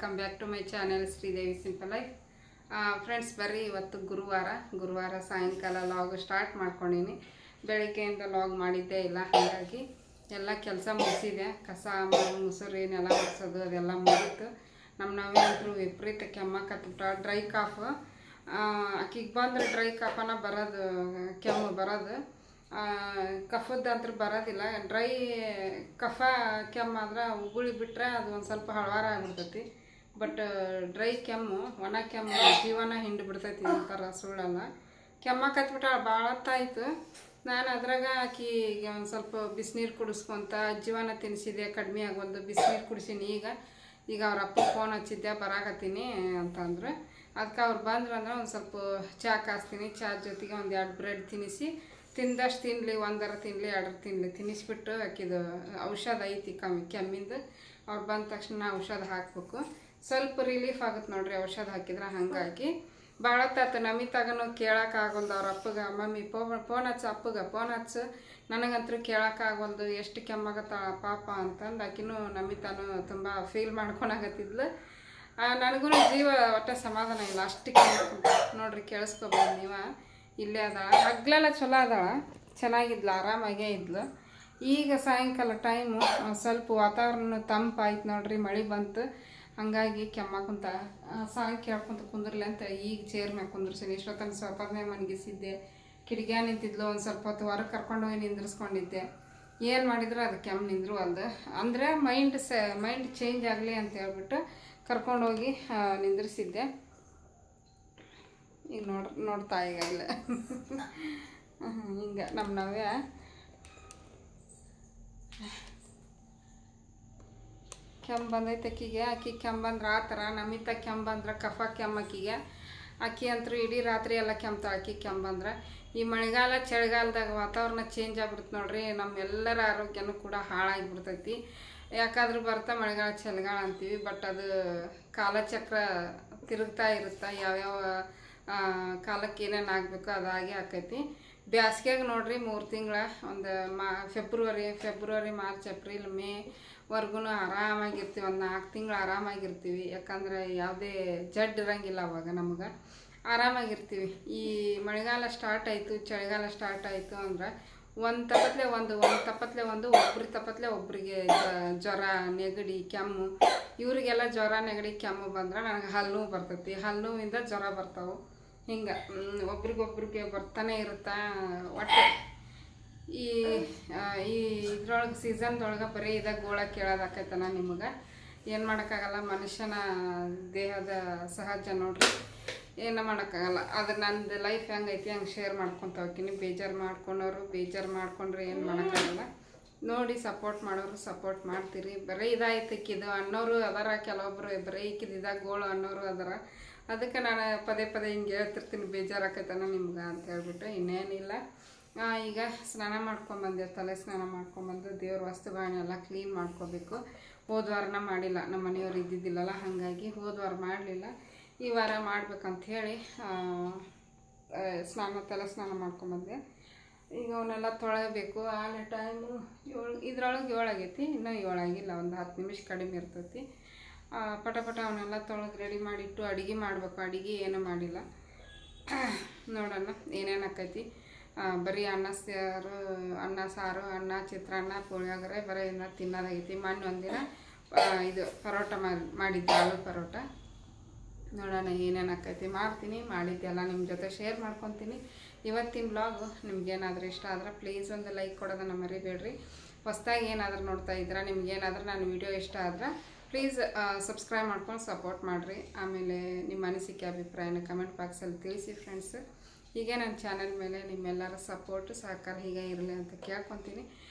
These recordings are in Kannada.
Welcome back to my channel Sridevi simple life. Friends ಬರ್ರಿ, ಇವತ್ತು ಗುರುವಾರ ಸಾಯಂಕಾಲ ಲಾಗ್ ಸ್ಟಾರ್ಟ್ ಮಾಡ್ಕೊಂಡಿನಿ. ಬೆಳಿಗ್ಗೆಯಿಂದ ಲಾಗ್ ಮಾಡಿದ್ದೇ ಇಲ್ಲ, ಹಾಗಾಗಿ ಎಲ್ಲ ಕೆಲಸ ಮುಗಿಸಿದೆ. ಕಸ ಮುಸುರಿ ನೆಲ ಒರೆಸೋದು ಅದೆಲ್ಲ ಮುಗೀತು. ನಮ್ಮ ನಾವೇಂತರೂ ವಿಪರೀತ ಕೆಮ್ಮಕತ್ಬಿಟ್ಟ. ಡ್ರೈ ಕಾಫ್ ಆಕಿಗೆ ಬಂದ್ರೆ ಡ್ರೈ ಕಾಫನ ಬರೋದು, ಕೆಮ್ಮು ಬರೋದು. ಕಫದಂತ್ರ ಬರೋದಿಲ್ಲ. ಡ್ರೈ ಕಫ ಕೆಮ್ಮಾದ್ರೆ ಉಗುಳಿ ಬಿಟ್ರೆ ಅದು ಒಂದು ಸ್ವಲ್ಪ ಹಳವಾರ ಆಗಿಬಿಡ್ತೈತಿ. ಬಟ್ ಡ್ರೈ ಕೆಮ್ಮು, ಒಣ ಕೆಮ್ಮು ಜೀವನ ಹಿಂಡು ಬಿಡ್ತೈತಿ ಅಂತಾರೆ, ಸುಳ್ಳಲ್ಲ. ಕೆಮ್ಮಕತ್ಬಿಟ್ಟ ಭಾಳ ಹೊತ್ತಾಯಿತು. ನಾನು ಅದ್ರಾಗ ಆಕಿಗೆ ಒಂದು ಸ್ವಲ್ಪ ಬಿಸಿನೀರು ಕುಡಿಸ್ಕೊಂತ ಜೀವನ ತಿನ್ನಿಸಿದೆ, ಕಡಿಮೆ ಆಗೋದು. ಬಿಸಿನೀರು ಕುಡಿಸೀನಿ. ಈಗ ಅವ್ರ ಅಪ್ಪ ಫೋನ್ ಹಚ್ಚಿದ್ದೆ, ಬರಾಕತ್ತೀನಿ ಅಂತಂದ್ರೆ. ಅದಕ್ಕೆ ಅವ್ರು ಬಂದ್ರೆ ಅಂದ್ರೆ ಒಂದು ಸ್ವಲ್ಪ ಚಹಾ ಕಾಸ್ತೀನಿ. ಚಹಾ ಜೊತೆಗೆ ಒಂದು 2 ಬ್ರೆಡ್ ತಿನ್ನಿಸಿ, ತಿಂದಷ್ಟು ತಿನ್ನಲಿ, 1 ತಿನ್ನಲಿ 2 ತಿನ್ನಲಿ, ತಿನ್ನಿಸ್ಬಿಟ್ಟು ಆಕಿದು ಔಷಧ ಐತಿ ಕೆಮ್ಮಿಂದು. ಅವ್ರು ಬಂದ ತಕ್ಷಣ ಔಷಧ ಹಾಕಬೇಕು. ಸ್ವಲ್ಪ ರಿಲೀಫ್ ಆಗುತ್ತೆ ನೋಡ್ರಿ ಔಷಧ ಹಾಕಿದ್ರೆ. ಹಾಗಾಗಿ ಭಾಳ ಹೊತ್ತಾತು. ನಮಿತಾಗನು ಕೇಳೋಕ್ಕಾಗಲ್ದು. ಅವ್ರ ಅಪ್ಪಗೆ, ಮಮ್ಮಿ ಫೋನ್ ಹಚ್ಚು, ಅಪ್ಪಗೆ ಫೋನ್ ಹಚ್ಚು, ನನಗಂತೂ ಕೇಳೋಕ್ಕಾಗಲ್ದು, ಎಷ್ಟು ಕೆಮ್ಮಾಗತ್ತಾಳ ಪಾಪ ಅಂತಂದು ಆಕಿನೂ ನಮಿತಾನು ತುಂಬ ಫೀಲ್ ಮಾಡ್ಕೊಳಕತ್ತಿದ್ಲು. ನನಗೂ ಜೀವ ಒಟ್ಟು ಸಮಾಧಾನ ಇಲ್ಲ, ಅಷ್ಟು ನೋಡ್ರಿ. ಕೇಳಿಸ್ಕೊಬೋದು ನೀವು. ಇಲ್ಲೇ ಅದಾಳ, ಹಗ್ಲೆಲ್ಲ ಚಲೋ ಅದಾಳ, ಚೆನ್ನಾಗಿದ್ಲು, ಆರಾಮಾಗೇ ಇದ್ಲು. ಈಗ ಸಾಯಂಕಾಲ ಟೈಮು ಸ್ವಲ್ಪ ವಾತಾವರಣ ತಂಪಾಯ್ತು ನೋಡ್ರಿ, ಮಳೆ ಬಂತು. ಹಾಗಾಗಿ ಕೆಮ್ಮಕುಂತ ಸಾಂಗ್ ಕೇಳ್ಕೊಂತ ಕುಂದ್ರಲಿ ಅಂತ ಈಗ ಚೇರ್ ಮ್ಯಾಗ ಕುಂದ್ರಸೀನಿ. ಇಷ್ಟೊತ್ತನ ಸ್ವಲ್ಪನೇ ಮನಗಿಸಿದ್ದೆ. ಕಿಡಿಗ್ಯಾ ನಿಂತಿದ್ಲು, ಒಂದು ಸ್ವಲ್ಪ ಹೊತ್ತು ಹೊರಗೆ ಕರ್ಕೊಂಡು ಹೋಗಿ ನಿಂದ್ರಿಸ್ಕೊಂಡಿದ್ದೆ. ಏನು ಮಾಡಿದ್ರು ಅದು ಕೆಮ್ಮು ನಿಂದ್ರು ಅಲ್ದು. ಅಂದರೆ ಮೈಂಡ್ ಚೇಂಜ್ ಆಗಲಿ ಅಂತ ಹೇಳ್ಬಿಟ್ಟು ಕರ್ಕೊಂಡೋಗಿ ನಿಂದ್ರಿಸಿದ್ದೆ. ಈಗ ನೋಡ್ತಾ ಈಗ ಇಲ್ಲ ಹಿಂಗೆ ನಮ್ಮ ನವ್ಯ ಕೆಮ್ಮು ಬಂದೈತೆ ಆಕಿಗೆ. ಕೆಮ್ಮು ಬಂದ್ರೆ ಆ ಥರ. ನಮಿತ ಕೆಮ್ಮು ಬಂದ್ರೆ ಕಫ ಕೆಮ್ಮು ಆಕಿಗೆ. ಆಕಿ ಅಂತೂ ಇಡೀ ರಾತ್ರಿ ಎಲ್ಲ ಕೆಮ್ತಾಳೆ ಆಕಿ ಕೆಮ್ಮು ಬಂದ್ರೆ. ಈ ಮಳೆಗಾಲ ಚಳಿಗಾಲದಾಗ ವಾತಾವರಣ ಚೇಂಜ್ ಆಗ್ಬಿಡುತ್ತೆ ನೋಡ್ರಿ, ನಮ್ಮೆಲ್ಲರ ಆರೋಗ್ಯನೂ ಕೂಡ ಹಾಳಾಗಿಬಿಡ್ತೈತಿ. ಯಾಕಾದ್ರೂ ಬರ್ತಾ ಮಳೆಗಾಲ ಚಳಿಗಾಲ ಅಂತೀವಿ, ಬಟ್ ಅದು ಕಾಲಚಕ್ರ ತಿರುಗ್ತಾ ಇರುತ್ತೆ. ಯಾವ್ಯಾವ ಕಾಲಕ್ಕೆ ಏನೇನು ಆಗಬೇಕು ಅದಾಗೆ ಆಕೈತಿ. ಬ್ಯಾಸ್ಗೆಗೆ ನೋಡ್ರಿ 3 ತಿಂಗಳ, ಒಂದು ಫೆಬ್ರವರಿ ಮಾರ್ಚ್ ಏಪ್ರಿಲ್ ಮೇ ವರ್ಗು ಆರಾಮಾಗಿರ್ತೀವಿ. ಒಂದು 4 ತಿಂಗಳು ಆರಾಮಾಗಿರ್ತೀವಿ. ಯಾಕಂದ್ರೆ ಯಾವುದೇ ಜಡ್ ಇರಂಗಿಲ್ಲ ಅವಾಗ, ನಮ್ಗೆ ಆರಾಮಾಗಿರ್ತೀವಿ. ಈ ಮಳೆಗಾಲ ಸ್ಟಾರ್ಟ್ ಆಯಿತು, ಚಳಿಗಾಲ ಸ್ಟಾರ್ಟ್ ಆಯಿತು ಅಂದ್ರೆ ಒಂದು ತಪ್ಪತ್ಲೆ ಒಂದು ಒಬ್ರಿಗೆ ಜ್ವರ, ನೆಗಡಿ, ಕೆಮ್ಮು. ಇವರಿಗೆಲ್ಲ ಜ್ವರ, ನೆಗಡಿ, ಕೆಮ್ಮು ಬಂದ್ರೆ ನನಗೆ ಹಲ್ಲು ನೋವು ಬರ್ತೈತಿ. ಹಲ್ಲು ನೋವಿಂದ ಜ್ವರ ಬರ್ತಾವೆ. ಹಿಂಗೆ ಒಬ್ರಿಗೊಬ್ರಿಗೆ ಬರ್ತಾನೆ ಇರುತ್ತಾ. ಒಟ್ಟು ಈ ಇದ್ರೊಳಗೆ ಸೀಸನ್ದೊಳಗೆ ಬರೀ ಗೋಳ ಕೇಳೋದಾಕೈತನ ನಿಮಗೆ. ಏನು ಮಾಡೋಕ್ಕಾಗಲ್ಲ, ಮನುಷ್ಯನ ದೇಹದ ಸಹಜ ನೋಡ್ರಿ, ಏನು ಮಾಡೋಕ್ಕಾಗಲ್ಲ. ಅದು ನಂದು ಲೈಫ್ ಹೆಂಗೈತಿ ಹಂಗೆ ಶೇರ್ ಮಾಡ್ಕೊತ ಹೋಗ್ತೀನಿ. ಬೇಜಾರು ಮಾಡ್ಕೊಂಡ್ರೆ ಏನು ಮಾಡೋಕ್ಕಾಗಲ್ಲ. ನೋಡಿ ಸಪೋರ್ಟ್ ಮಾಡೋರು ಸಪೋರ್ಟ್ ಮಾಡ್ತೀರಿ. ಬರೀ ಇದಾಯ್ತಿಕ್ಕಿದು ಅನ್ನೋರು ಅದರ, ಕೆಲವೊಬ್ರು ಬರೀ ಇಕ್ಕಿದ ಗೋಳು ಅನ್ನೋರು ಅದರ. ಅದಕ್ಕೆ ನಾನು ಪದೇ ಹಿಂಗೆ ಹೇಳ್ತಿರ್ತೀನಿ, ಬೇಜಾರಾಕೈತನ ನಿಮ್ಗೆ ಅಂತ ಹೇಳ್ಬಿಟ್ಟು. ಇನ್ನೇನಿಲ್ಲ. ಈಗ ಸ್ನಾನ ಮಾಡ್ಕೊಂಬಂದೆ, ತಲೆ ಸ್ನಾನ ಮಾಡ್ಕೊಂಬಂದು ದೇವ್ರ ವಸ್ತುಗಳನ್ನೆಲ್ಲ ಕ್ಲೀನ್ ಮಾಡ್ಕೋಬೇಕು. ಹೋದ್ವಾರನ ಮಾಡಿಲ್ಲ, ನಮ್ಮ ಮನೆಯವ್ರು ಇದ್ದಿದ್ದಿಲ್ಲಲ್ಲ, ಹಾಗಾಗಿ ಹೋದ್ವಾರ ಮಾಡಲಿಲ್ಲ. ಈ ವಾರ ಮಾಡ್ಬೇಕಂಥೇಳಿ ತಲೆ ಸ್ನಾನ ಮಾಡ್ಕೊಂಬಂದೆ. ಈಗ ಅವನ್ನೆಲ್ಲ ತೊಳೆಯಬೇಕು. ಆಲೆ ಟೈಮು 7 ಆಗೈತಿ, ಇನ್ನೂ 7 ಆಗಿಲ್ಲ, ಒಂದು 10 ನಿಮಿಷ ಕಡಿಮೆ ಇರ್ತೈತಿ. ಪಟ ಅವನ್ನೆಲ್ಲ ತೊಳೆದು ರೆಡಿ ಮಾಡಿಟ್ಟು ಅಡುಗೆ ಮಾಡಬೇಕು. ಅಡುಗೆ ಏನೂ ಮಾಡಿಲ್ಲ. ನೋಡೋಣ ಏನೇನು ಆಕೈತಿ. ಬರೀ ಅನ್ನ ಸಾರು, ಚಿತ್ರಾನ್ನ, ಪುಳಿಯೋಗರೆ ಬರೀ ಇನ್ನು ತಿನ್ನೋದಾಗೈತಿ. ಮೊನ್ನೆ ಒಂದಿನ ಇದು ಪರೋಟ ಮಾಡಿದ್ದೆ, ಆಲೂ ಪರೋಟ. ನೋಡೋಣ ಏನೇನು ಆಕೈತಿ, ಮಾಡ್ತೀನಿ. ಮಾಡಿದ್ದೆಲ್ಲ ನಿಮ್ಮ ಜೊತೆ ಶೇರ್ ಮಾಡ್ಕೊತೀನಿ. ಇವತ್ತಿನ ಬ್ಲಾಗು ನಿಮ್ಗೇನಾದರೂ ಇಷ್ಟ ಆದ್ರೆ ಪ್ಲೀಸ್ ಒಂದು ಲೈಕ್ ಕೊಡೋದನ್ನು ಮರಿಬೇಡ್ರಿ. ಹೊಸದಾಗಿ ಏನಾದರೂ ನೋಡ್ತಾ ಇದ್ರೆ, ನಿಮ್ಗೇನಾದರೂ ನಾನು ವಿಡಿಯೋ ಇಷ್ಟ ಆದ್ರೆ ಪ್ಲೀಸ್ ಸಬ್ಸ್ಕ್ರೈಬ್ ಮಾಡ್ಕೊಂಡು ಸಪೋರ್ಟ್ ಮಾಡಿರಿ. ಆಮೇಲೆ ನಿಮ್ಮ ಅನಿಸಿಕೆ ಅಭಿಪ್ರಾಯನ ಕಮೆಂಟ್ ಬಾಕ್ಸಲ್ಲಿ ತಿಳಿಸಿ ಫ್ರೆಂಡ್ಸ್. ಹೀಗೆ ನನ್ನ ಚಾನಲ್ ಮೇಲೆ ನಿಮ್ಮೆಲ್ಲರ ಸಪೋರ್ಟು ಸಹಕಾರ ಹೀಗೆ ಇರಲಿ ಅಂತ ಕೇಳ್ಕೊತೀನಿ.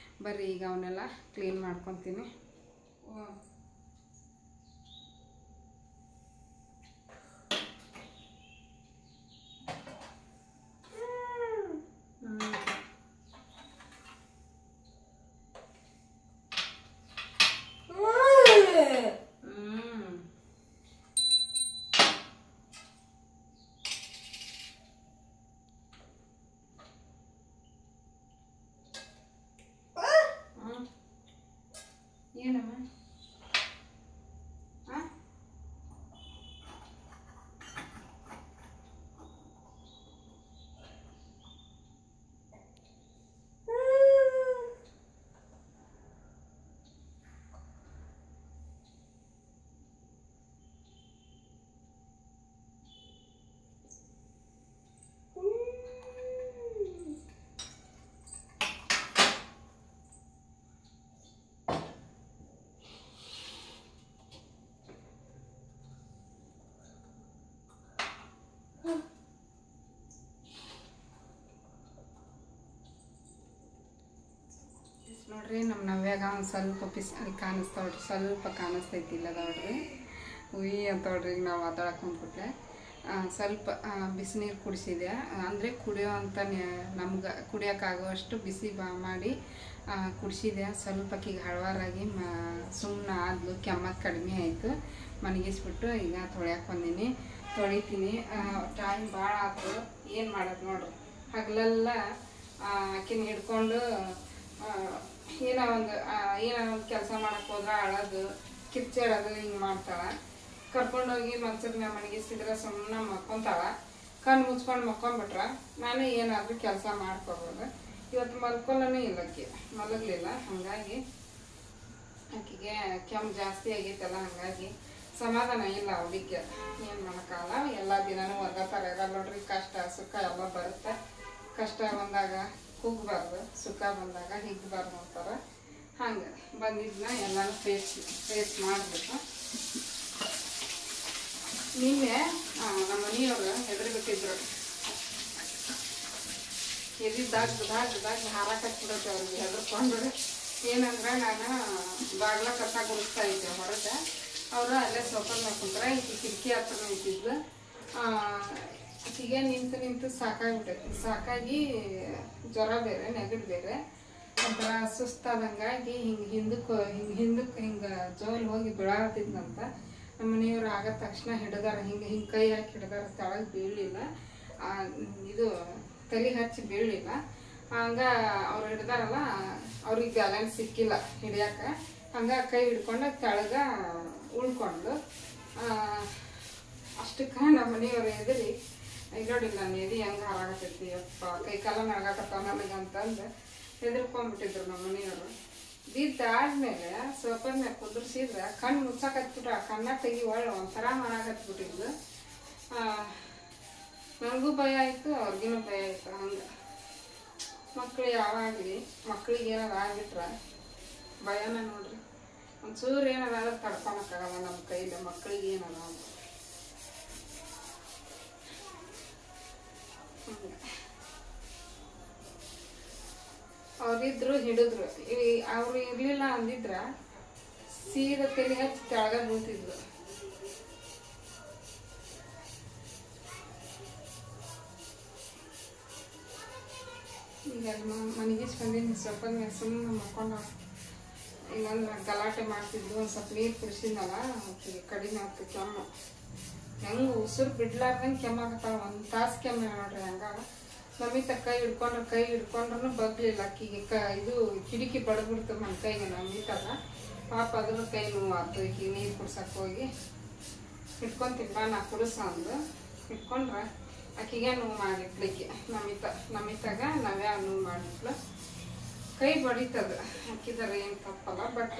ಬರ್ರಿ ಈಗ ಅವನ್ನೆಲ್ಲ ಕ್ಲೀನ್ ಮಾಡ್ಕೊತೀನಿ. ಏನಮ್ಮ ನೋಡ್ರಿ ನಮ್ಮ ನವ್ಯಾಗ ಒಂದು ಸ್ವಲ್ಪ ಬಿಸಿಲು ಕಾಣಿಸ್ತಾವ್ರಿ, ಸ್ವಲ್ಪ ಕಾಣಿಸ್ತೈತಿ ಇಲ್ಲ ನೋಡ್ರಿ. ಉಯ್ ಅಂತ ನೋಡ್ರಿ. ಈಗ ನಾವು ಮಾತಾಡಕ್ಕೆ ಹೊಂದ್ಬಿಟ್ಲೆ ಸ್ವಲ್ಪ ಬಿಸಿನೀರು ಕುಡಿಸಿದೆ. ಅಂದರೆ ಕುಡಿಯೋ ಅಂತ ನಮ್ಗೆ ಕುಡಿಯೋಕ್ಕಾಗುವಷ್ಟು ಬಿಸಿ ಮಾಡಿ ಕುಡಿಸಿದೆ. ಸ್ವಲ್ಪಕ್ಕಿಗೆ ಹಳವಾರಾಗಿ ಸುಮ್ಮನೆ ಆದ್ಲು. ಕೆಮ್ಮತ್ತು ಕಡಿಮೆ ಆಯಿತು. ಮನಗಿಸ್ಬಿಟ್ಟು ಈಗ ತೊಳ್ಯಾಕೆ ಬಂದೀನಿ. ತೊಳಿತೀನಿ. ಟೈಮ್ ಭಾಳ ಆಯ್ತು. ಏನು ಮಾಡೋದು ನೋಡ್ರಿ. ಹಗಲೆಲ್ಲ ಆಕಿನ ಹಿಡ್ಕೊಂಡು ಏನೋ ಒಂದು ಕೆಲಸ ಮಾಡಕ್ಕೆ ಹೋದ್ರೆ ಅಳೋದು, ಕಿರ್ಚಾಡೋದು ಹಿಂಗೆ ಮಾಡ್ತಾಳೆ. ಕರ್ಕೊಂಡೋಗಿ ಮಂಚದ ಮಣಗಿಸಿದ್ರೆ ಸುಮ್ಮನೆ ಮಕ್ಕೊಂತಾಳೆ. ಕಣ್ಣು ಮುಚ್ಕೊಂಡು ಮಕ್ಕೊಂಡ್ಬಿಟ್ರೆ ನಾನೇ ಏನಾದರೂ ಕೆಲಸ ಮಾಡ್ಕೋಬೋದು. ಇವತ್ತು ಮಲ್ಕೊಳ್ಳೋನೇ ಇಲ್ಲ, ಆಕೆ ಮಲಗಲಿಲ್ಲ. ಹಾಗಾಗಿ ಆಕೆಗೆ ಕೆಮ್ಮು ಜಾಸ್ತಿ ಆಗೈತಲ್ಲ, ಹಾಗಾಗಿ ಸಮಾಧಾನ ಇಲ್ಲ ಅವಳಿಗೆ. ಏನು ಮಾಡೋಕ್ಕಾಗಲ್ಲ. ಎಲ್ಲ ದಿನವೂ ಒಂದೇ ಥರ ಇರಲ್ಲ ನೋಡ್ರಿ. ಕಷ್ಟ ಸುಖ ಎಲ್ಲ ಬರುತ್ತೆ. ಕಷ್ಟ ಬಂದಾಗ ಕೂಗಬಾರ್ದು, ಸುಖ ಬಂದಾಗ ಹಿಗ್ಬಾರ್ದು ಅಂತಾರೆ. ಹಂಗೆ ಬಂದಿದ್ದನ್ನ ಎಲ್ಲನೂ ಫೇಸ್ ಮಾಡಬೇಕು. ನಿನ್ನೆ ನಮ್ಮ ಮನೆಯವರು ಹೆದರ್ಬಿಟ್ಟಿದ್ರು. ದಾಗ್ ಹಾರಾಕತ್ಬಿಡತ್ತೆ ಅವ್ರಿಗೆ ಹೆದರ್ಕೊಂಡ್ರೆ. ಏನಂದ್ರೆ ನಾನು ಬಾಗ್ಲ ಕಸ ಗುಡಿಸ್ತಾ ಇದ್ದೆ ಹೊರಗೆ. ಅವರು ಅಲ್ಲೇ ಸೋಫಾ ಮೇಲೆ ಕುಂತ್ರೆ ಈಕೆ ಕಿಟಕಿ ಹತ್ರ ನಿಂತಿದ್ಲು. ಆಕೆಗೆ ನಿಂತು ಸಾಕಾಗಿ ಜ್ವರ ಬೇರೆ, ನೆಗಡಿ ಬೇರೆ, ಒಂಥರ ಸುಸ್ತಾದಂಗಾಗಿ ಹಿಂಗೆ ಜೋಲ್ ಹೋಗಿ ಬೀಳಾತಿದ್ನಂತ. ನಮ್ಮ ಮನೆಯವ್ರು ಆಗ ತಕ್ಷಣ ಹಿಡಿದಾರ, ಹಿಂಗೆ ಕೈ ಹಾಕಿ ಹಿಡಿದಾರ. ತೆಳಗೆ ಬೀಳಲಿಲ್ಲ, ಇದು ತಲೆ ಹಚ್ಚಿ ಬೀಳಲಿಲ್ಲ. ಹಂಗೆ ಅವ್ರು ಹಿಡ್ದಾರಲ್ಲ, ಅವ್ರಿಗೆ ಬ್ಯಾಲೆನ್ಸ್ ಸಿಕ್ಕಿಲ್ಲ ಹಿಡಿಯೋಕೆ. ಹಂಗೆ ಕೈ ಹಿಡ್ಕೊಂಡು ತೆಳಗೆ ಉಳ್ಕೊಂಡು ಅಷ್ಟಕ್ಕೆ ನಮ್ಮ ಮನೆಯವ್ರು ಎದುರಿ ಇರೋಡಿಲ್ಲ. ನೆದಿ ಹೆಂಗೆ ಹಾರಾಗತ್ತೈತಿ ಅಪ್ಪ, ಕೈ ಕಾಲ ನಡಗಾಕತ್ತಾವ ನನಗೆ ಅಂತಂದು ಹೆದರ್ಕೊಂಡ್ಬಿಟ್ಟಿದ್ರು ನಮ್ಮ ಮನೆಯವರು. ಬಿದ್ದಾದ್ಮೇಲೆ ಸೋಫಾದ ಮೇಲೆ ಕುದುರ್ಸಿದ್ರೆ ಕಣ್ಣು ಮುಚ್ಚಾಕತ್ಬಿಟ್ರ. ಕಣ್ಣ ತೆಗಿ ಒಂಥರ ಮಾಡಾಕತ್ಬಿಟ್ಟಿದ್ಲು. ನನಗೂ ಭಯ ಆಯಿತು, ಅವ್ರಿಗೂ ಭಯ ಆಯಿತು. ಹಂಗೆ ಮಕ್ಳು ಯಾವಾಗಲಿ ಮಕ್ಳಿಗೆ ಏನಾರು ಆಗಿಟ್ರೆ ಭಯನ ನೋಡ್ರಿ. ಒಂಚೂರು ಏನಾರ ಆದ್ರೆ ತಡ್ಕೊಳಕ್ಕಾಗಲ್ಲ ನಮ್ಮ ಕೈಲಿ. ಮಕ್ಳಿಗೆ ಏನಾರ ಅವ್ರಿದ್ರು ಹಿಡಿದ್ರು. ಅವ್ರು ಇರ್ಲಿಲ್ಲ ಅಂದಿದ್ರ ಸೀದಾ ತಲೆ ಹಚ್ಚಿ ತೆಳಗ ಬೀಳ್ತಿದ್ಲು. ಈಗ ಮನೆಗಿಸ್ ಬಂದಿನಿ. ಸ್ವಲ್ಪ ಸುಮ್ಮನೆ ಮಕ್ಕೊಂಡು ಇಲ್ಲಾಂದ್ರೆ ಗಲಾಟೆ ಮಾಡ್ತಿದ್ಲು. ಒಂದು ಸ್ವಲ್ಪ ನೀರು ಕುಡಿಸಿದ್ನಲ್ಲ, ಕಡಿಮೆ ಆಗ್ತದೆ ಕೆಮ್ಮು. ಹೆಂಗೆ ಉಸಿರು ಬಿಡ್ಲಾರ್ದಂಗೆ ಕೆಮ್ಮಾಗತ್ತಾವ. ಒಂದು ತಾಸು ಕೆಮ್ಮೆ ನೋಡ್ರಿ. ಹಂಗಾಗ ನಮಿತ ಕೈ ಹಿಡ್ಕೊಂಡ್ರು ಬಗ್ಲಿಲ್ಲ. ಅಕ್ಕಿಗೆ ಇದು ಕಿಟಕಿ ಬಡದ್ಬಿಡ್ತದೆ ನನ್ನ ಕೈಗೆ. ನಮಿತಾಗ ಪಾಪ ಅದ್ರ ಕೈ ನೋವು ಆಯ್ತು. ಈಗ ನೀರು ಕುಡ್ಸಕ್ಕೆ ಹೋಗಿ ಹಿಡ್ಕೊಂತಿಪ್ಪ ನಾ ಕುಡಿಸ ಅಂದು ಹಿಡ್ಕೊಂಡ್ರೆ ಆಕಿಗೆ ನೋವು ಮಾಡಿಟ್ಲಿಕ್ಕೆ. ನಮಿತಾಗ ನಾವ್ಯಾ ನೋವು ಮಾಡಿಟ್ಲು. ಕೈ ಬಡಿತದ. ಹಾಕಿದಾರ ಏನು ತಪ್ಪಲ್ಲ. ಬಟ್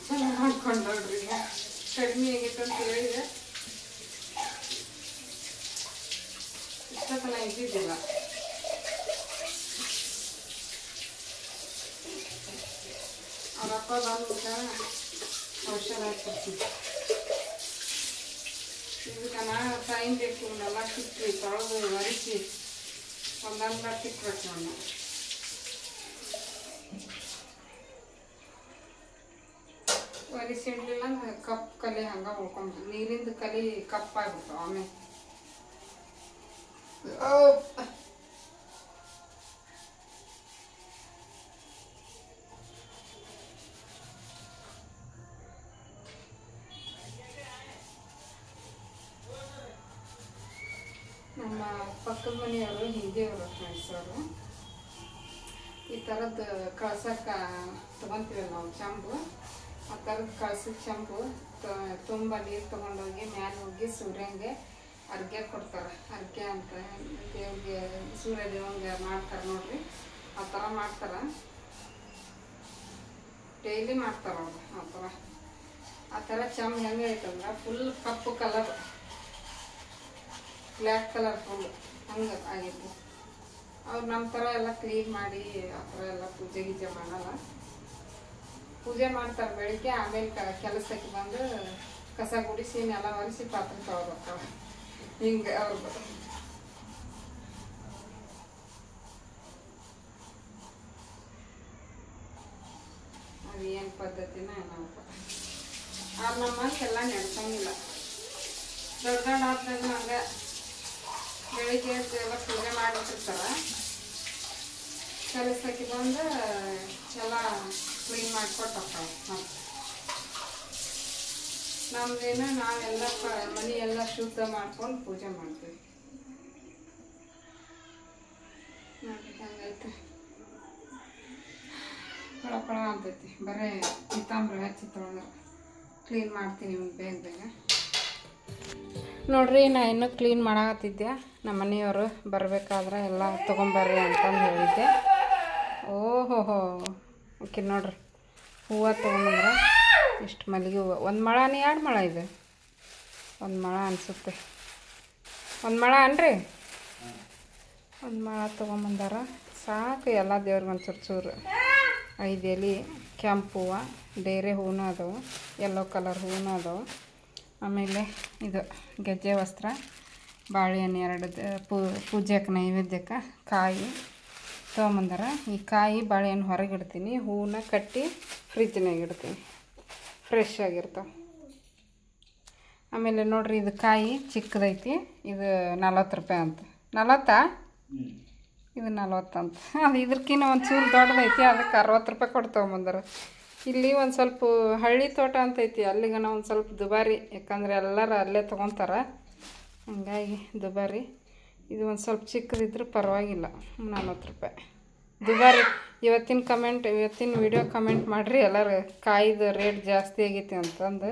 ಚೆನ್ನಾಗಿ ಮಾಡ್ಕೊಂಡ್ರಿ. ಈಗ ಕಡಿಮೆ ಆಗೈತೆ ಅಂತ ಹೇಳಿದೆ. ಇಷ್ಟತನ ಇದ್ದಿದ್ದಿಲ್ಲ. ಅವರಪ್ಪ ಬಂದ್ಬಿಟ್ಟ ಔಷಧ ಹಾಕ್ಬಿಡ್ತೀನಿ. ಇದಕ್ಕೆ ನಾನು ಟೈಮ್ ಬೇಕು. ಇವನ್ನೆಲ್ಲ ಕಿತ್ತಿ ತೊಳೆದು ಒರೆಸಿ ಒಂದೊಂದ ಕಿತ್ಬೇಕು. ನಾನು ಒರೆಸಿಡ್ಲಿಲ್ಲ ಅಂದ್ರೆ ಕಪ್ಪು ಕಲೆ ಹಂಗೆ ಉಳ್ಕೊಂಡು ನೀರಿಂದ ಕಲಿ ಕಪ್ಪಾಗ್ಬಿಡ್ತಾವ. ಆಮೇಲೆ ನಮ್ಮ ಪಕ್ಕದ ಮನೆಯವರು ಹಿಂದಿಯವರು ಫ್ರೆಂಡ್ಸ್ ಅವರು ಈ ಥರದ್ದು ಕಳ್ಸಕ್ಕೆ ತೊಗೊತೀವಿ ನಾವು ಚಂಬು. ಆ ಥರದ್ದು ಕಳ್ಸಿದ ಚಂಬು ತುಂಬ ನೀರು ತೊಗೊಂಡೋಗಿ ಮ್ಯಾಲೆ ಹೋಗಿ ಸೂರ್ಯಂಗೆ ಅರ್ಘ್ಯ ಕೊಡ್ತಾರೆ. ಅರ್ಘ್ಯ ಅಂತ ದೇವ್ರಿಗೆ, ಸೂರ್ಯ ದೇವಂಗೆ ಮಾಡ್ತಾರೆ ನೋಡ್ರಿ. ಆ ಥರ ಮಾಡ್ತಾರೆ. ಡೈಲಿ ಮಾಡ್ತಾರೆ ಅವರು ಆ ಥರ ಚಂಬು ಹೆಂಗೆ ಐತಂದ್ರೆ ಫುಲ್ ಕಪ್ಪು ಕಲರ್, ಬ್ಲ್ಯಾಕ್ ಕಲರ್ ಫುಲ್ ಹಂಗೆ ಆಗಿತ್ತು. ಅವ್ರು ನಮ್ಮ ಥರ ಎಲ್ಲ ಕ್ಲೀನ್ ಮಾಡಿ ಆ ಥರ ಎಲ್ಲ ಪೂಜೆ ಗೀಜೆ ಮಾಡಲ್ಲ. ಪೂಜೆ ಮಾಡ್ತಾರೆ ಬೆಳಿಗ್ಗೆ. ಆಮೇಲೆ ಕೆಲಸಕ್ಕೆ ಬಂದು ಕಸ ಗುಡಿಸಿ ನೆಲ ಒರೆಸಿ ಪಾತ್ರೆ ತೊಗೊಳ್ಬೇಕು. ಹಿಂಗೆ ಅವ್ರದ್ದು. ಪದ್ಧತಿನ ಏನಪ್ಪ ಆದ್ರೆ ನಮ್ಮಕ್ಕೆಲ್ಲ ನೆಡ್ಸಂಗಿಲ್ಲ. ದೊಡ್ಡ ದೊಡ್ಡ ಆದ್ಮೇಲೆ ಹಂಗೆ ಬೆಳಿಗ್ಗೆ ಎಲ್ಲ ಪೂಜೆ ಮಾಡಿಬಿಟ್ಟಿರ್ತಾರೆ. ಕೆಲಸಕ್ಕೆ ಬಂದು ಎಲ್ಲ ಕ್ಲೀನ್ ಮಾಡಿಕೊಟ್ಟಪ್ಪ. ನಮ್ದೇನ ನಾವೆಲ್ಲ ಮನೆ ಎಲ್ಲ ಶುದ್ಧ ಮಾಡ್ಕೊಂಡು ಪೂಜೆ ಮಾಡ್ತೀವಿ. ನೋಡಿ ಹಂಗೈತೆ ಪಳ ಅಂತೈತಿ. ಬರೀ ಪಿತಾಂಬ್ರ ಹಚ್ಚಿ ತೊಳೆದ್ರೆ ಕ್ಲೀನ್ ಮಾಡ್ತೀನಿ ಬೇಗ ಬೇಗ. ನೋಡ್ರಿ ನಾ ಇನ್ನೂ ಕ್ಲೀನ್ ಮಾಡಾಕತ್ತಿದ್ದೆ. ನಮ್ಮ ಮನೆಯವರು ಬರಬೇಕಾದ್ರೆ ಎಲ್ಲ ತೊಗೊಂಬರ್ರಿ ಅಂತಂದು ಹೇಳಿದ್ದೆ. ಓಹೋಹೋ ಓಕೆ ನೋಡ್ರಿ ಹೂವು ತೊಗೊಂಬಂದ್ರೆ ಇಷ್ಟು ಮಲ್ಲಿಗೆ ಹೂವು. ಒಂದು ಮೊಳನೇ 2 ಮೊಳ ಇದೆ? 1 ಮೊಳ ಅನಿಸುತ್ತೆ. 1 ಮೊಳ ಅನ್ರಿ? 1 ಮೊಳ ತೊಗೊಂಬಂದಾರ. ಸಾಕು ಎಲ್ಲ ದೇವ್ರಿಗೆ ಒಂದು ಚೂರು 5 ಎಲೆ ಕೆಂಪು ಹೂವು, ಡೇರೆ ಹೂವು ಅದಾವೆ, ಯೆಲ್ಲೋ ಕಲರ್ ಹೂವು ಅದಾವೆ. ಆಮೇಲೆ ಇದು ಗೆಜ್ಜೆ ವಸ್ತ್ರ, ಬಾಳೆಹಣ್ಣು 2 ಪೂಜೆಗೆ ನೈವೇದ್ಯಕ್ಕೆ, ಕಾಯಿ ತೊಗೊಂಬಂದಾರ. ಈ ಕಾಯಿ ಬಾಳೆಹಣ್ಣು ಹೊರಗೆ ಇಡ್ತೀನಿ, ಹೂವನ್ನ ಕಟ್ಟಿ ಫ್ರಿಜ್ನಾಗ ಇಡ್ತೀನಿ, ಫ್ರೆಶ್ ಆಗಿರ್ತಾವೆ. ಆಮೇಲೆ ನೋಡ್ರಿ ಇದು ಕಾಯಿ ಚಿಕ್ಕದೈತಿ, ಇದು 40 ರೂಪಾಯಿ ಅಂತ. 40? ಇದು 40 ಅಂತ. ಅದು ಇದ್ರಕ್ಕಿಂತ ಒಂದು ಚೂರು ದೊಡ್ಡದೈತಿ, ಅದಕ್ಕೆ 60 ರೂಪಾಯಿ ಕೊಟ್ಟು ತೊಗೊಂಬಂದಾರ. ಇಲ್ಲಿ ಒಂದು ಸ್ವಲ್ಪ ಹಳ್ಳಿ ತೋಟ ಅಂತೈತಿ, ಅಲ್ಲಿಗೆ ಒಂದು ಸ್ವಲ್ಪ ದುಬಾರಿ, ಯಾಕಂದರೆ ಎಲ್ಲರೂ ಅಲ್ಲೇ ತೊಗೊತಾರೆ, ಹಂಗಾಗಿ ದುಬಾರಿ. ಇದು ಒಂದು ಸ್ವಲ್ಪ ಚಿಕ್ಕದಿದ್ರೆ ಪರವಾಗಿಲ್ಲ, 40 ರೂಪಾಯಿ ದುಬಾರಿ. ಇವತ್ತಿನ ವಿಡಿಯೋ ಕಮೆಂಟ್ ಮಾಡಿರಿ ಎಲ್ಲರೂ, ಕಾಯಿದು ರೇಟ್ ಜಾಸ್ತಿ ಆಗೈತಿ ಅಂತಂದು.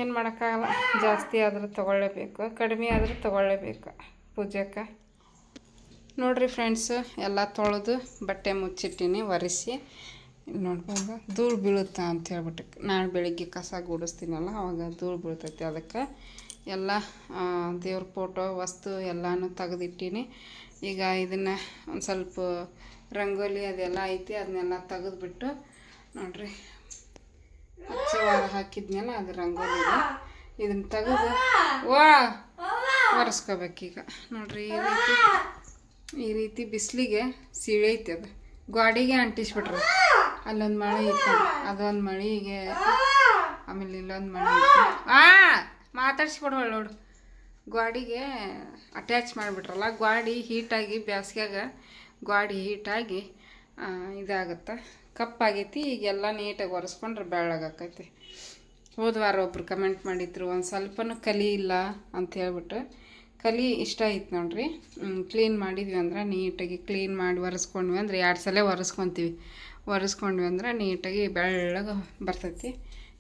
ಏನು ಮಾಡೋಕ್ಕಾಗಲ್ಲ, ಜಾಸ್ತಿ ಆದರೂ ತೊಗೊಳ್ಳೇಬೇಕು, ಕಡಿಮೆ ಆದರೂ ತೊಗೊಳ್ಳೇಬೇಕು ಪೂಜೆಗೆ. ನೋಡಿರಿ ಫ್ರೆಂಡ್ಸು, ಎಲ್ಲ ತೊಳೆದು ಬಟ್ಟೆ ಮುಚ್ಚಿಟ್ಟಿನಿ ಒರೆಸಿ. ಇಲ್ಲಿ ನೋಡ್ಬೋದು ಧೂಳು ಬೀಳುತ್ತಾ ಅಂತ ಹೇಳ್ಬಿಟ್ಟು, ನಾಳೆ ಬೆಳಿಗ್ಗೆ ಕಸ ಗುಡಿಸ್ತೀನಲ್ಲ ಅವಾಗ ಧೂಳು ಬೀಳ್ತೈತಿ. ಅದಕ್ಕೆ ಎಲ್ಲ ದೇವ್ರ ಫೋಟೋ ವಸ್ತು ಎಲ್ಲನೂ ತೆಗೆದಿಟ್ಟೀನಿ. ಈಗ ಇದನ್ನು ಒಂದು ಸ್ವಲ್ಪ ರಂಗೋಲಿ ಅದೆಲ್ಲ ಐತಿ, ಅದನ್ನೆಲ್ಲ ತೆಗೆದುಬಿಟ್ಟು ನೋಡ್ರಿ ಹಚ್ಚಿ ವಾರ ಹಾಕಿದ್ಮೇಲೆ ಅದು ರಂಗೋಲಿ ಇದೆ, ಇದನ್ನು ತೆಗೆದು ಒರೆಸ್ಕೋಬೇಕೀಗ. ನೋಡ್ರಿ ಈ ರೀತಿ ಬಿಸಿಲಿಗೆ ಸೀಳೈತಿ, ಅದು ಗಾಡಿಗೆ ಅಂಟಿಸ್ಬಿಟ್ರಿ. ಅಲ್ಲೊಂದು ಮಳೆ ಐತಿ, ಅದೊಂದು ಮಳೆಗೆ, ಆಮೇಲೆ ಇಲ್ಲೊಂದು ಮಳೆ ಐತಿ. ಮಾತಾಡ್ಸ್ಬಿಡ್ವಳು ನೋಡು, ಗಾಡಿಗೆ ಅಟ್ಯಾಚ್ ಮಾಡಿಬಿಟ್ರಲ್ಲ, ಗಾಡಿ ಹೀಟಾಗಿ ಬ್ಯಾಸ್ಗ್ಯಾಗ ಗಾಡಿ ಹೀಟಾಗಿ ಇದಾಗುತ್ತೆ, ಕಪ್ಪಾಗೈತಿ. ಈಗೆಲ್ಲ ನೀಟಾಗಿ ಒರೆಸ್ಕೊಂಡ್ರೆ ಬೆಳ್ಳಗಾಕೈತಿ. ಹೋದ್ವಾರ ಒಬ್ರು ಕಮೆಂಟ್ ಮಾಡಿದ್ರು ಒಂದು ಸ್ವಲ್ಪನೂ ಕಲಿ ಇಲ್ಲ ಅಂತ ಹೇಳ್ಬಿಟ್ಟು. ಕಲಿ ಇಷ್ಟ ಐತೆ ನೋಡ್ರಿ. ಕ್ಲೀನ್ ಮಾಡಿದ್ವಿ ಅಂದ್ರೆ ನೀಟಾಗಿ ಕ್ಲೀನ್ ಮಾಡಿ ಒರೆಸ್ಕೊಂಡ್ವಿ ಅಂದ್ರೆ 2 ಸಲ ಒರೆಸ್ಕೊಂಡ್ವಿ ಅಂದ್ರೆ ನೀಟಾಗಿ ಬೆಳ್ಳಗೆ ಬರ್ತೈತಿ.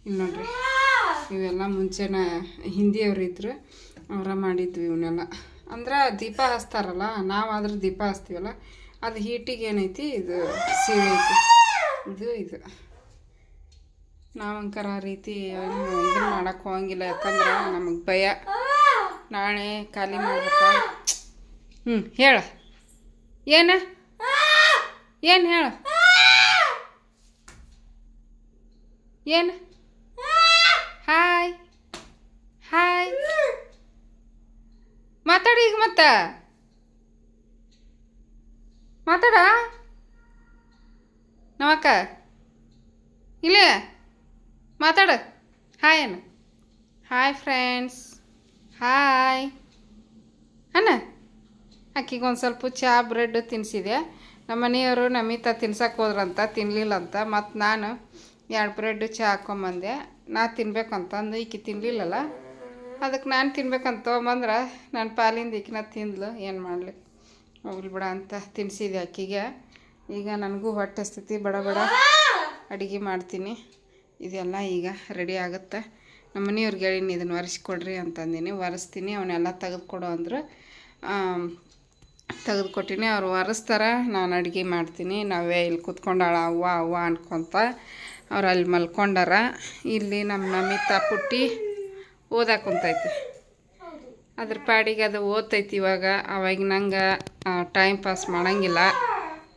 ಇಲ್ಲಿ ನೋಡ್ರಿ ಇವೆಲ್ಲ ಮುಂಚೆನ ಹಿಂದಿಯವ್ರು ಇದ್ರು, ಅವರ ಮಾಡಿದ್ವಿ ಇವನ್ನೆಲ್ಲ. ಅಂದ್ರೆ ದೀಪ ಹಚ್ತಾರಲ್ಲ, ನಾವಾದ್ರೆ ದೀಪ ಹಚ್ತೀವಲ್ಲ, ಅದು ಹೀಟಿಗೆ ಏನೈತಿ ಇದು ಸೀಳೈತಿ. ಇದು ನಾವಂಕರ ಆ ರೀತಿ ಇದನ್ನ ಮಾಡೋಕ್ಕೆ ಹೋಗಂಗಿಲ್ಲ, ಯಾಕಂದ್ರೆ ನಮಗೆ ಭಯ, ನಾಳೆ ಖಾಲಿ ಮಾಡ್ಬೇಕಾ. ಹೇಳ ಏನು ಹೇಳ ಏನು? ಹಾಯ್ ಮಾತಾಡಿ, ಈಗ ಮತ್ತೆ ಮಾತಾಡ ನಮ್ಮಕ್ಕ, ಇಲ್ಲೇ ಮಾತಾಡ. ಹಾಯ್ ಅಣ್ಣ. ಹಾಯ್ ಫ್ರೆಂಡ್ಸ್, ಹಾಯ್ ಅಣ್ಣ. ಆಕಿಗೆ ಒಂದು ಸ್ವಲ್ಪ ಚಹಾ ಬ್ರೆಡ್ ತಿನ್ನಿಸಿದೆ. ನಮ್ಮ ಮನೆಯವರು ನಮಿತ ತಿನ್ಸಕ್ಕೆ ಹೋದ್ರಂತ, ತಿನ್ನಲಿಲ್ಲ ಅಂತ. ಮತ್ತು ನಾನು 2 ಬ್ರೆಡ್ ಚಹಾ ಹಾಕ್ಕೊಂಬಂದೆ. ನಾ ತಿನ್ಬೇಕಂತಂದು ಈಕಿ ತಿನ್ನಲಿಲ್ಲಲ್ಲ, ಅದಕ್ಕೆ ನಾನು ತಿನ್ಬೇಕಂತ ತೊಗೊಂಬಂದ್ರೆ ನನ್ನ ಪಾಲಿಂದ ಈಕಿನ ತಿಂದ್ಲು. ಏನು ಮಾಡಲಿ, ಹೋಗ್ಲಿ ಬಿಡ ಅಂತ ತಿನ್ನಿಸಿದೆ ಆಕಿಗೆ. ಈಗ ನನಗೂ ಹೊಟ್ಟೆ ಸ್ಥಿತಿ ಬಡ ಅಡುಗೆ ಮಾಡ್ತೀನಿ. ಇದೆಲ್ಲ ಈಗ ರೆಡಿ ಆಗುತ್ತೆ. ನಮ್ಮ ಮನೆಯವ್ರಿಗೆ ಹೇಳಿನಿ ಇದನ್ನು ಒರೆಸ್ಕೊಡ್ರಿ ಅಂತಂದಿನಿ, ಒರೆಸ್ತೀನಿ. ಅವನ್ನೆಲ್ಲ ತೆಗೆದುಕೊಡು ಅಂದರು, ತೆಗೆದುಕೊಟ್ಟಿನಿ. ಅವ್ರು ಒರೆಸ್ತಾರೆ, ನಾನು ಅಡುಗೆ ಮಾಡ್ತೀನಿ. ನಾವೇ ಇಲ್ಲಿ ಕೂತ್ಕೊಂಡಾಳ ಅವ್ವ ಅನ್ಕೊತ. ಅವ್ರು ಅಲ್ಲಿ ಮಲ್ಕೊಂಡಾರ. ಇಲ್ಲಿ ನಮ್ಮ ನಮಿತ ಪುಟ್ಟಿ ಓದಕ್ಕೆ ಕುಂತೈತಿ, ಅದ್ರ ಪಾಡಿಗೆ ಅದು ಓದ್ತೈತಿ. ಅವಾಗ ನಂಗೆ ಟೈಮ್ ಪಾಸ್ ಮಾಡೋಂಗಿಲ್ಲ.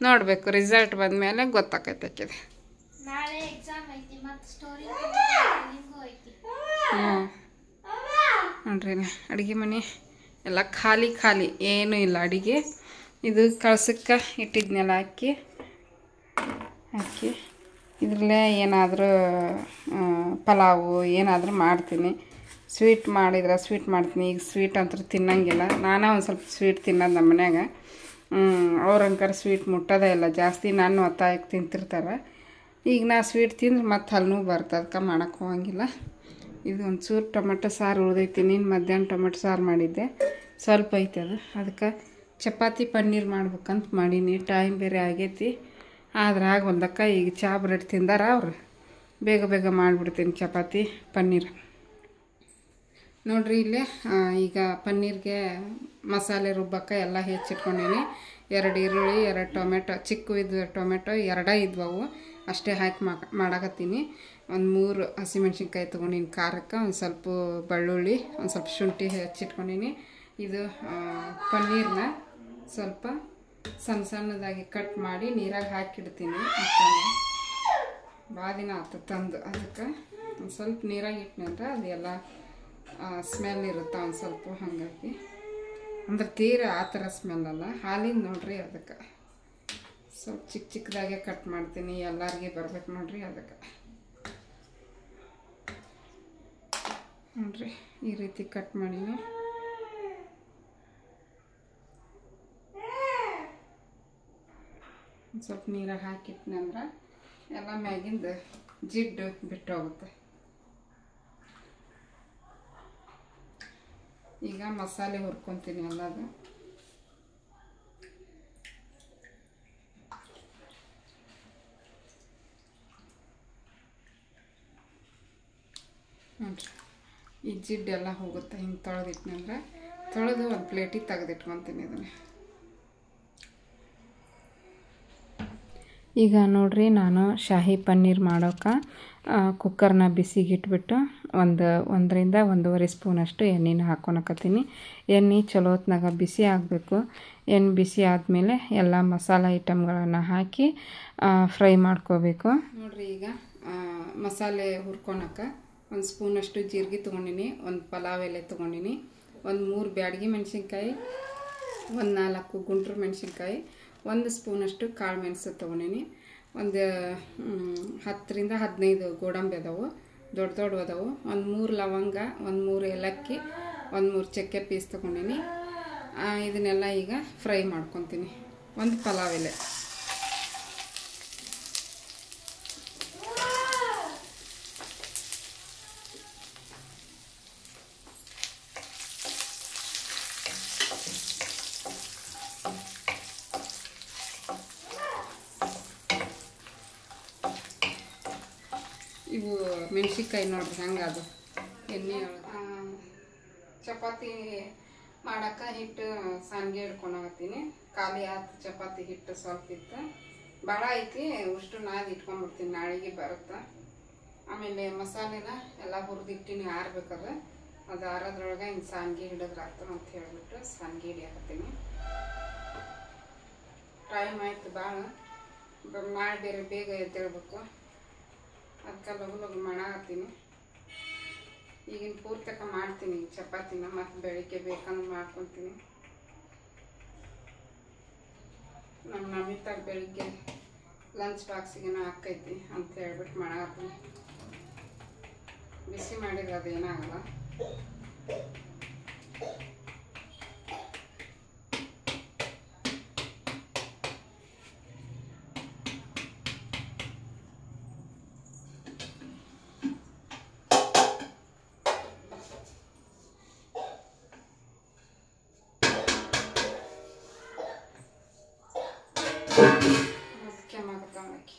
ನೋಡಬೇಕು, ರಿಸಲ್ಟ್ ಬಂದಮೇಲೆ ಗೊತ್ತಾಕೈತೆ ಆಕಿದೆ. ನೋಡ್ರಿ ಅಡುಗೆ ಮನೆ ಎಲ್ಲ ಖಾಲಿ, ಏನೂ ಇಲ್ಲ ಅಡುಗೆ. ಇದು ಕಳ್ಸಕ್ಕೆ ಇಟ್ಟಿದ್ನೆಲ್ಲ ಹಾಕಿ ಇದರಲ್ಲೇ ಏನಾದರೂ ಪಲಾವು ಏನಾದರೂ ಮಾಡ್ತೀನಿ. ಸ್ವೀಟ್ ಮಾಡಿದ್ರೆ ಸ್ವೀಟ್ ಮಾಡ್ತೀನಿ. ಈಗ ಸ್ವೀಟ್ ಅಂತೂ ತಿನ್ನಂಗಿಲ್ಲ. ನಾನೇ ಒಂದು ಸ್ವಲ್ಪ ಸ್ವೀಟ್ ತಿನ್ನೋದು ನಮ್ಮ ಮನ್ಯಾಗ. ಅವ್ರಂಕರ್ ಸ್ವೀಟ್ ಮುಟ್ಟೋದೇ ಇಲ್ಲ ಜಾಸ್ತಿ. ನಾನು ಒತ್ತಾಯಕ್ಕೆ ತಿಂತಿರ್ತಾರೆ. ಈಗ ನಾ ಸ್ವೀಟ್ ತಿಂದ್ರೆ ಮತ್ತೆ ಹಲ್ಲು ಬರ್ತದೆ, ಅದಕ್ಕೆ ಮಾಡೋಕ್ಕೆ ಹೋಗಂಗಿಲ್ಲ. ಇದು ಒಂದು ಚೂರು ಟೊಮೆಟೊ ಸಾರು ಉಳ್ದೈತಿ. ನೀನು ಮಧ್ಯಾಹ್ನ ಟೊಮೆಟೊ ಸಾರು ಮಾಡಿದ್ದೆ, ಸ್ವಲ್ಪ ಐತೆ ಅದು. ಅದಕ್ಕೆ ಚಪಾತಿ ಪನ್ನೀರ್ ಮಾಡ್ಬೇಕಂತ ಮಾಡೀನಿ. ಟೈಮ್ ಬೇರೆ ಆಗೈತಿ, ಆದ್ರೆ ಆಗೋಲ್ದಕ್ಕ. ಈಗ ಚಹಾ ಬ್ರೆಡ್ ತಿಂದಾರ ಅವ್ರು, ಬೇಗ ಬೇಗ ಮಾಡಿಬಿಡ್ತೀನಿ ಚಪಾತಿ ಪನ್ನೀರ್. ನೋಡಿರಿ ಇಲ್ಲೇ ಈಗ ಪನ್ನೀರ್ಗೆ ಮಸಾಲೆ ರುಬ್ಬಕ್ಕೆ ಎಲ್ಲ ಹೆಚ್ಚಿಟ್ಕೊಂಡೀನಿ. 2 ಈರುಳ್ಳಿ, 2 ಟೊಮೆಟೊ, ಚಿಕ್ಕ ಟೊಮೆಟೊ 2 ಇದ್ವವು, ಅಷ್ಟೇ ಹಾಕಿ ಮಾಡಾಕತ್ತೀನಿ. ಒಂದು 3 ಹಸಿಮೆಣ್ಸಿನ್ಕಾಯಿ ತೊಗೊಂಡಿನಿ ಖಾರಕ್ಕೆ, ಒಂದು ಸ್ವಲ್ಪ ಬೆಳ್ಳುಳ್ಳಿ, ಒಂದು ಸ್ವಲ್ಪ ಶುಂಠಿ ಹೆಚ್ಚಿಟ್ಕೊಂಡೀನಿ. ಇದು ಪನ್ನೀರನ್ನ ಸ್ವಲ್ಪ ಸಣ್ಣ ಸಣ್ಣದಾಗಿ ಕಟ್ ಮಾಡಿ ನೀರಾಗ ಹಾಕಿಡ್ತೀನಿ. ಭಾಳ ದಿನ ಆಯ್ತು ತಂದು, ಅದಕ್ಕೆ ಒಂದು ಸ್ವಲ್ಪ ನೀರಾಗ ಇಟ್ಟನಂದ್ರೆ ಅದೆಲ್ಲ ಸ್ಮೆಲ್ ಇರುತ್ತೆ ಒಂದು ಸ್ವಲ್ಪ. ಹಾಗಾಗಿ ಅಂದ್ರೆ ತೀರ ಆ ಥರ ಸ್ಮೆಲ್ ಅಲ್ಲ, ಹಾಲಿಂದ ನೋಡ್ರಿ. ಅದಕ್ಕೆ ಸ್ವಲ್ಪ ಚಿಕ್ಕ ಚಿಕ್ಕದಾಗೆ ಕಟ್ ಮಾಡ್ತೀನಿ, ಎಲ್ಲರಿಗೆ ಬರ್ಬೇಕು ನೋಡ್ರಿ. ಅದಕ್ಕೆ ನೋಡ್ರಿ ಈ ರೀತಿ ಕಟ್ ಮಾಡೀನಿ. ಒಂದು ಸ್ವಲ್ಪ ನೀರಾಗ ಹಾಕಿಟ್ನಂದ್ರೆ ಎಲ್ಲ ಮ್ಯಾಗಿಂದ ಜಿಡ್ಡು ಬಿಟ್ಟು ಹೋಗುತ್ತೆ. ಈಗ ಮಸಾಲೆ ಹುರ್ಕೊತೀನಿ ಎಲ್ಲದು. ನೋಡ್ರಿ ಈ ಜಿಡ್ಡೆಲ್ಲ ಹೋಗುತ್ತೆ. ಹಿಂಗೆ ತೊಳೆದಿಟ್ನಂದ್ರೆ ತೊಳೆದು ಒಂದು ಪ್ಲೇಟಿಗೆ ತೆಗೆದಿಟ್ಕೊತೀನಿ ಇದನ್ನು. ಈಗ ನೋಡ್ರಿ ನಾನು ಶಾಹಿ ಪನ್ನೀರ್ ಮಾಡೋಕೆ ಕುಕ್ಕರ್ನ ಬಿಸಿಗಿಟ್ಬಿಟ್ಟು 1ರಿಂದ 1.5 ಸ್ಪೂನಷ್ಟು ಎಣ್ಣೆನ ಹಾಕ್ಕೊಳಕತ್ತೀನಿ. ಎಣ್ಣೆ ಚಲೋ ಹೊತ್ನಾಗ ಬಿಸಿ ಆಗಬೇಕು. ಎಣ್ಣೆ ಬಿಸಿ ಆದಮೇಲೆ ಎಲ್ಲ ಮಸಾಲೆ ಐಟಮ್ಗಳನ್ನು ಹಾಕಿ ಫ್ರೈ ಮಾಡ್ಕೋಬೇಕು. ನೋಡ್ರಿ ಈಗ ಮಸಾಲೆ ಹುರ್ಕೊಳಕ್ಕೆ 1 ಸ್ಪೂನಷ್ಟು ಜೀರಿಗೆ ತೊಗೊಂಡಿನಿ, 1 ಪಲಾವ್ ಎಲೆ ತೊಗೊಂಡಿನಿ, 3 ಬ್ಯಾಡಗಿ ಮೆಣಸಿನ್ಕಾಯಿ, 4 ಗುಂಟೂರು ಮೆಣಸಿನ್ಕಾಯಿ, 1 ಸ್ಪೂನಷ್ಟು ಕಾಳು ಮೆಣಸು ತೊಗೊಂಡಿನಿ, 10ರಿಂದ 15 ಗೋಡಂಬಿ ಅದಾವು, ದೊಡ್ಡ ಅದಾವು, 3 ಲವಂಗ, 3 ಏಲಕ್ಕಿ, 3 ಚಕ್ಕೆ ಪೀಸ್ ತೊಗೊಂಡಿನಿ. ಇದನ್ನೆಲ್ಲ ಈಗ ಫ್ರೈ ಮಾಡ್ಕೊತೀನಿ. 1 ಪಲಾವ್ ಎಲೆ, ಇವು ಮೆಣಸಿನ್ಕಾಯಿ ನೋಡ್ರಿ ಹಂಗೆ ಅದು ಎಣ್ಣೆ ಚಪಾತಿ ಮಾಡೋಕೆ ಹಿಟ್ಟು ಸಾನ್ಗೆ ಹಿಡ್ಕೊಂಡಾಗತ್ತೀನಿ. ಖಾಲಿ ಆಯ್ತು ಚಪಾತಿ ಹಿಟ್ಟು, ಸ್ವಲ್ಪ ಇತ್ತು, ಭಾಳ ಐತಿ, ಅಷ್ಟು ನಾದಿ ಇಟ್ಕೊಂಡ್ಬಿಡ್ತೀನಿ, ನಾಳೆಗೆ ಬರುತ್ತೆ. ಆಮೇಲೆ ಮಸಾಲೆನ ಎಲ್ಲ ಹುರಿದಿಟ್ಟಿನಿ, ಆರ್ಬೇಕದ. ಅದು ಆರೋದ್ರೊಳಗೆ ಹಿಂಗೆ ಸಾನ್ಗೆ ಹಿಡಿದ್ರೆ ಆಯ್ತು ಅಂತ ಹೇಳ್ಬಿಟ್ಟು ಸಾನ್ಗೆ ಹಿಡಿಯಾಕತ್ತೀನಿ. ಟೈಮ್ ಆಯ್ತು ಭಾಳ, ನಾಳೆ ಬೇರೆ ಬೇಗ ಎದ್ದೇಳ್ಬೇಕು, ಅದಕ್ಕೆ ಲಗು ಮಾಡಾಕತ್ತೀನಿ. ಈಗಿನ ಪೂರ್ತಕ ಮಾಡ್ತೀನಿ ಚಪಾತಿನ, ಮತ್ತು ಬೆಳಿಗ್ಗೆ ಬೇಕಂದ್ರೆ ಮಾಡ್ಕೊತೀನಿ. ನಮ್ಮ ನಮಿತಾಗ ಬೆಳಿಗ್ಗೆ ಲಂಚ್ ಬಾಕ್ಸಿಗೆ ಹಾಕೈತಿ ಅಂತ ಹೇಳ್ಬಿಟ್ಟು ಮಾಡಾಕತ್ತೀನಿ. ಬಿಸಿ ಮಾಡಿದ್ರೆ ಅದೇನಾಗಲ್ಲ. ಕೆಮ್ಮಾಗತ್ತವಕ್ಕೆ